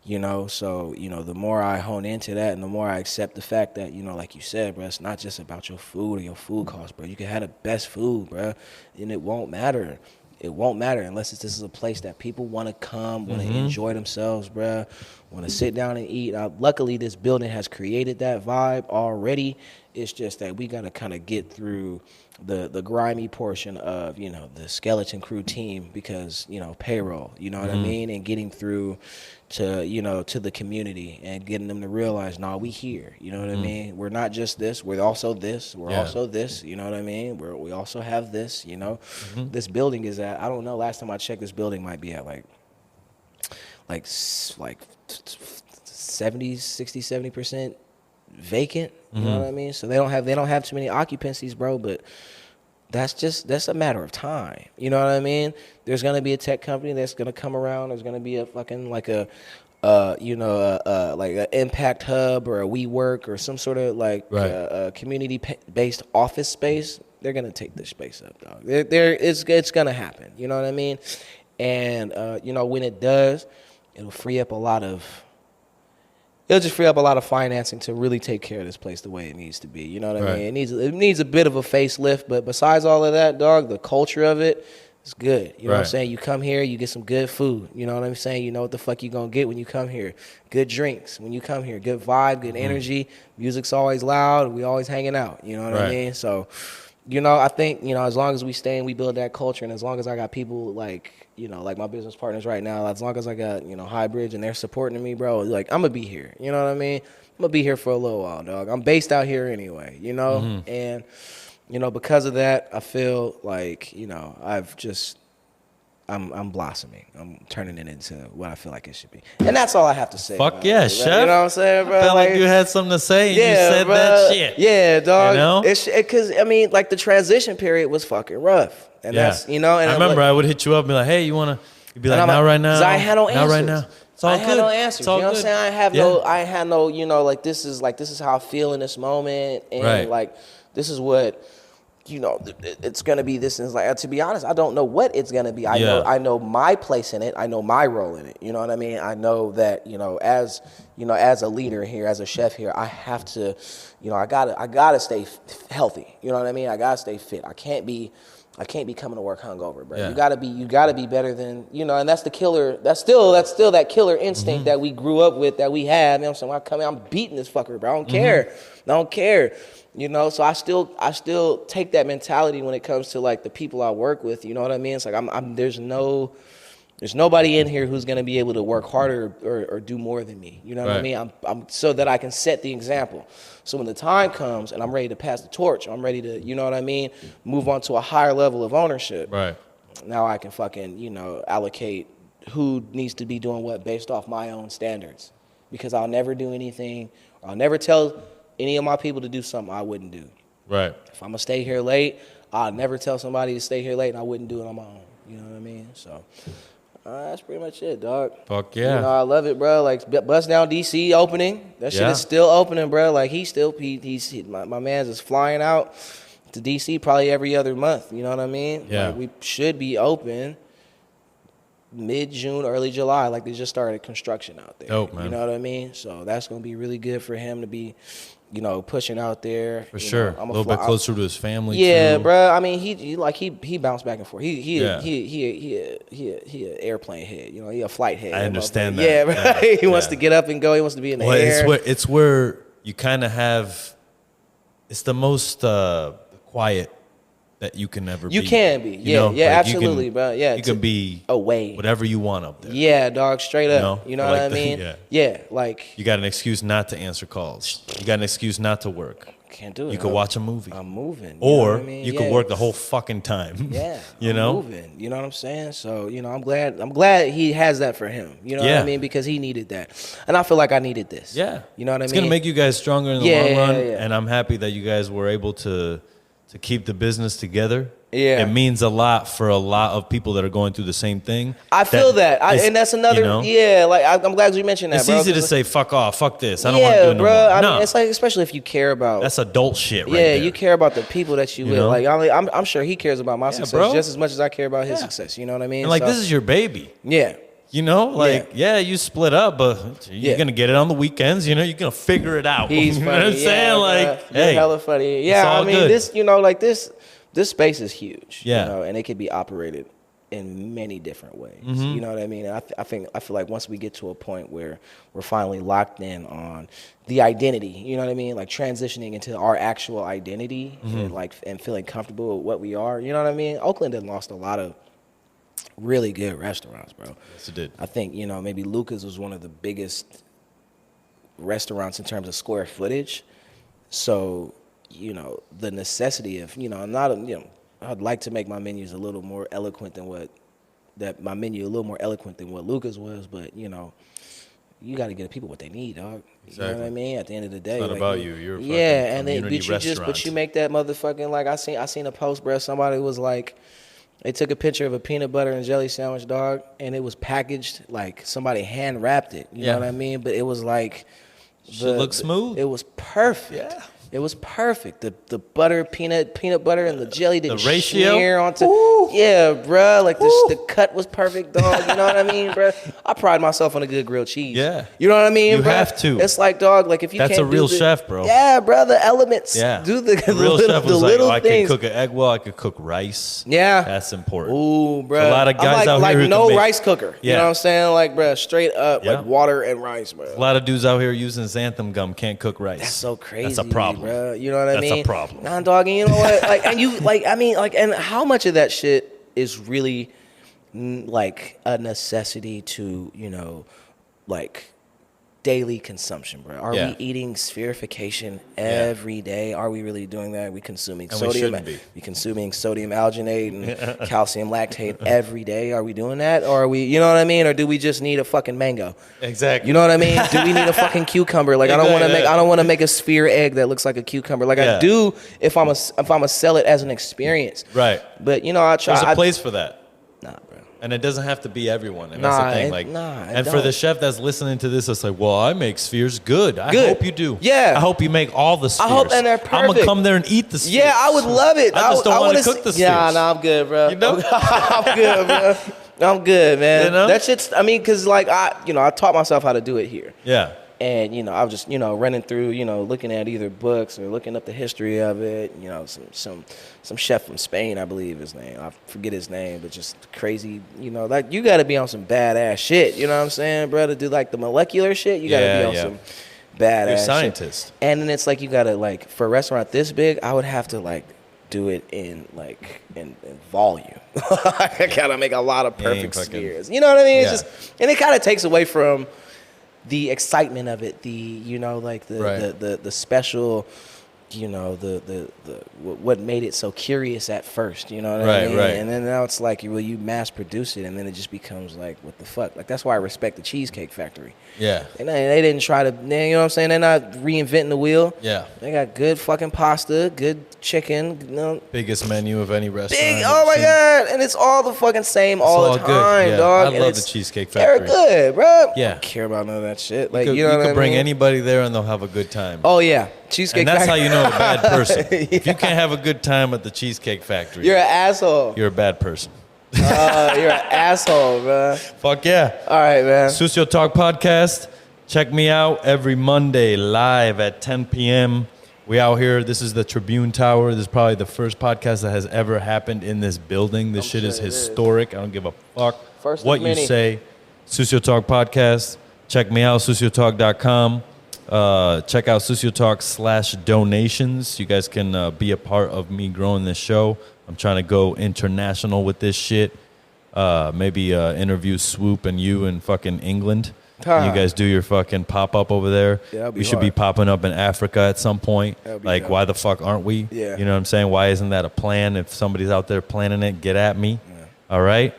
You know, so, you know, the more I hone into that, and the more I accept the fact that, you know, like you said, bro, it's not just about your food or your food cost, bro. You can have the best food, bro, and it won't matter. It won't matter unless this is a place that people want to come, want to enjoy themselves, bro, want to sit down and eat. Luckily, this building has created that vibe already. It's just that we got to kind of get through the grimy portion of, you know, the skeleton crew team, because, you know, payroll, you know what I mean? And getting through to, you know, to the community and getting them to realize, nah, we here, you know what I mean? We're not just this, we're also this, we're also this, you know what I mean? We also have this, you know? This building is at, I don't know, last time I checked, this building might be at like 70% vacant, you know what I mean? So they don't have too many occupancies, bro, but that's a matter of time. You know what I mean? There's gonna be a tech company that's gonna come around. There's gonna be a fucking like an Impact Hub or a WeWork or some sort of like community-based office space. They're gonna take this space up, dog. It's gonna happen. You know what I mean? And you know, when it does, it'll free up a lot of it'll just free up a lot of financing to really take care of this place the way it needs to be. You know what I mean? It needs a bit of a facelift, but besides all of that, dog, the culture of it is good. You know what I'm saying? You come here, you get some good food. You know what I'm saying? You know what the fuck you gonna get when you come here. Good drinks when you come here. Good vibe, good energy. Music's always loud. We always hanging out. You know what I mean? So, you know, I think, you know, as long as we stay and we build that culture, and as long as I got people like, you know, like my business partners right now, as long as I got, you know, High Bridge and they're supporting me, bro, like, I'm going to be here. You know what I mean? I'm going to be here for a little while, dog. I'm based out here anyway, you know? And, you know, because of that, I feel like, you know, I'm blossoming. I'm turning it into what I feel like it should be. And that's all I have to say. Fuck yeah, Chef. You know what I'm saying, bro? I felt like you had something to say and you said bro. that shit. Yeah, dog. You know? Because, I mean, like, the transition period was fucking rough. And that's, you know. And I remember I would hit you up and be like, hey, you want to? You'd be like, not right now. Because I had no answers. Not right now. It's all good. I had no answers. You know what I'm saying? I had no, you know, like, this is how I feel in this moment. And, like, this is what, you know, it's going to be this. And it's like, to be honest, I don't know what it's going to be. I know my place in it. I know my role in it. You know what I mean? I know that, you know, as a leader here, as a chef here, I have to, you know, I gotta stay healthy. You know what I mean? I gotta stay fit. I can't be coming to work hungover, bro. You gotta be better than, you know, and that's the killer. That's still that killer instinct that we grew up with, that we have. You know what I'm saying? When I come in, I'm beating this fucker, bro. I don't care. You know, so I still take that mentality when it comes to, like, the people I work with. You know what I mean? It's like there's nobody in here who's gonna be able to work harder or do more than me. You know what I mean? I'm so that I can set the example. So when the time comes and I'm ready to pass the torch, I'm ready to, you know what I mean, move on to a higher level of ownership. Right. Now I can fucking, you know, allocate who needs to be doing what based off my own standards. Because I'll never do anything, I'll never tell any of my people to do something I wouldn't do. Right. If I'm gonna stay here late, I'll never tell somebody to stay here late and I wouldn't do it on my own. You know what I mean? So that's pretty much it, dog. Fuck yeah. You know, I love it, bro. Like, Bust Down DC opening. That shit is still opening, bro. Like, my man's is flying out to DC probably every other month. You know what I mean? Yeah. Like, we should be open mid-June, early July. Like, they just started construction out there. Dope, man. You know what I mean? So that's going to be really good for him to be, you know, pushing out there. For sure. A little bit closer to his family, too. Bro. I mean, he bounced back and forth. He an airplane head. You know, he a flight head. I understand that. Yeah, bro. He wants to get up and go. He wants to be in the air. It's where you kind of have, it's the most quiet that you can ever be. You can be. Yeah, like absolutely, bro. Yeah. You can be away. Whatever you want up there. Yeah, dog, straight up. You know what I mean? Yeah, like. You got an excuse not to answer calls. You got an excuse not to work. Can't do it. You could watch a movie. I'm moving. Or you could work the whole fucking time. Yeah. I'm moving. You know what I'm saying? So, you know, I'm glad he has that for him. You know what I mean? Because he needed that. And I feel like I needed this. Yeah. You know what I mean? It's going to make you guys stronger in the long run. And I'm happy that you guys were able to keep the business together. Yeah. It means a lot for a lot of people that are going through the same thing. I feel that. And that's another, like, I'm glad you mentioned that, it's bro. It's easy to say, fuck off, fuck this. I don't want to do it no more. I mean, it's like, especially if you care about. That's adult shit right there. Yeah, you care about the people that you with. Like, I'm sure he cares about my success just as much as I care about his success. You know what I mean? And, like, this is your baby. Yeah. You know, like, you split up, but you're going to get it on the weekends. You know, you're going to figure it out. He's funny. You know what I'm saying? Like, hey. Hella funny. Yeah, I mean, this, you know, like, this space is huge. Yeah. You know, and it can be operated in many different ways. Mm-hmm. You know what I mean? And I feel like once we get to a point where we're finally locked in on the identity, you know what I mean? Like, transitioning into our actual identity and feeling comfortable with what we are. You know what I mean? Oakland had lost a lot of really good restaurants, bro. Yes, it did. I think, you know, maybe Lucas was one of the biggest restaurants in terms of square footage. So, you know, the necessity of, you know, I'd like to make my menus a little more eloquent than what Lucas was, but, you know, you got to get people what they need, dog. Exactly. You know what I mean? At the end of the day, it's not about you. You're a fucking community restaurant. But you make that motherfucking, like, I seen a post, bro. Somebody was like, they took a picture of a peanut butter and jelly sandwich, dog, and it was packaged like somebody hand wrapped it. You know what I mean? But it was like, it looked smooth. It was perfect. Yeah. It was perfect. The butter, peanut butter, and the jelly didn't The ratio? smear onto. Ooh. Yeah, bruh. Like the cut was perfect, dog. You know what I mean, bruh? I pride myself on a good grilled cheese. Yeah. You know what I mean, You bruh? have to. It's like, dog. Like if you That's can't a real do the, chef, bro. Yeah, bruh. The elements. Yeah. Do the real little, chef was the like, little I can things. cook an egg well, I could cook rice. Yeah. That's important. Ooh, bruh. A lot of guys I'm out here who no can make- rice cooker. You Yeah. know what I'm saying? Like, bruh, straight up, Yeah. like water and rice, bruh. A lot of dudes out here using xanthan gum can't cook rice. That's so crazy. That's a problem. Bro. You know what I That's mean? a problem. Nah, dog. And you know what? Like, and you like, I mean, like, and how much of that shit is really like a necessity to, you know, like daily consumption, bro? Are Yeah. we eating spherification every day? Are we really doing that? Are we consuming And we sodium? shouldn't be. We consuming sodium alginate and calcium lactate every day? Are we doing that? Or are we, you know what I mean? Or do we just need a fucking mango? Exactly. You know what I mean? Do we need a fucking cucumber? Like Exactly. I don't want to make a sphere egg that looks like a cucumber. Like Yeah. I do if I'm a sell it as an experience. Right. But you know, I try. There's a place for that. Nah, bro. And it doesn't have to be everyone. And Nah, that's the thing. it- Like, nah, it and for the don't. chef that's listening to this, it's like, well, I make spheres good. I Good. hope you do. Yeah. I hope you make all the spheres. hope- and they're I'm going to perfect. come there and eat the spheres. Yeah, I would love it. I just don't want wanna to cook the spheres. Yeah, nah, I'm good, bro. You know? I'm good, bro. I'm good, man. You know? That shit's. I mean, cause like I taught myself how to do it here. Yeah. And, you know, I was just, you know, running through, you know, looking at either books or looking up the history of it. You know, some chef from Spain, I believe his name. I forget his name, but just crazy, you know, like you got to be on some badass shit. You know what I'm saying, bro? To do like the molecular shit, you got to Yeah, be on yeah. some badass You're a shit. scientist. And then it's like you got to, like, for a restaurant this big, I would have to, like, do it in volume. I gotta make a lot of perfect fucking- spheres. You know what I mean? Yeah. It's just, and it kind of takes away from the excitement of it, the, you know, like Right. the special, you know, the what made it so curious at first, you know what I Right, mean? right. And then now it's like, well, you mass produce it, and then it just becomes like, what the fuck? Like, that's why I respect the Cheesecake Factory. Yeah. And they didn't try to, you know what I'm saying? They're not reinventing the wheel. Yeah. They got good fucking pasta, good chicken, you know, Biggest menu of any restaurant. big. I've Oh my seen. god! And it's all the fucking same all all the good, time, yeah. dog. I And love it's- the Cheesecake They're Factory. good, bro. Yeah. I don't care about none of that shit. Like, You you know could what I bring mean? anybody there and they'll have a good time. Oh yeah, Cheesecake and that's how Factory. you know a bad person. If you can't have a good time at the Cheesecake Factory, You're an asshole. you're a bad person. You're an asshole, bro. Fuck yeah. All right, man. Sucio Talk Podcast. Check me out every Monday live at 10 p.m. We out here. This is the Tribune Tower. This is probably the first podcast that has ever happened in this building. This shit is sure it is. historic. I don't give a fuck First of what you many. say. Sucio Talk Podcast. Check me out, suciotalk.com. Check out Sucio Talk /donations. You guys can be a part of me growing this show. I'm trying to go international with this shit. Maybe interview Swoop and you in fucking England. Huh. You guys do your fucking pop up over there. Yeah, that'd be we should be hard. popping up in Africa at some point. That'd be Like, dope. why the fuck aren't we? Yeah. You know what I'm saying? Why isn't that a plan? If somebody's out there planning it, get at me. All right?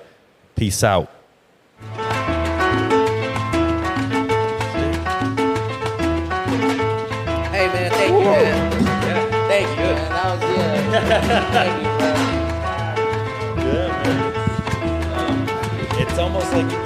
Peace out. Hey, man. Thank you, man. Thank you, man. That was good. Thank you, bro. It's almost like you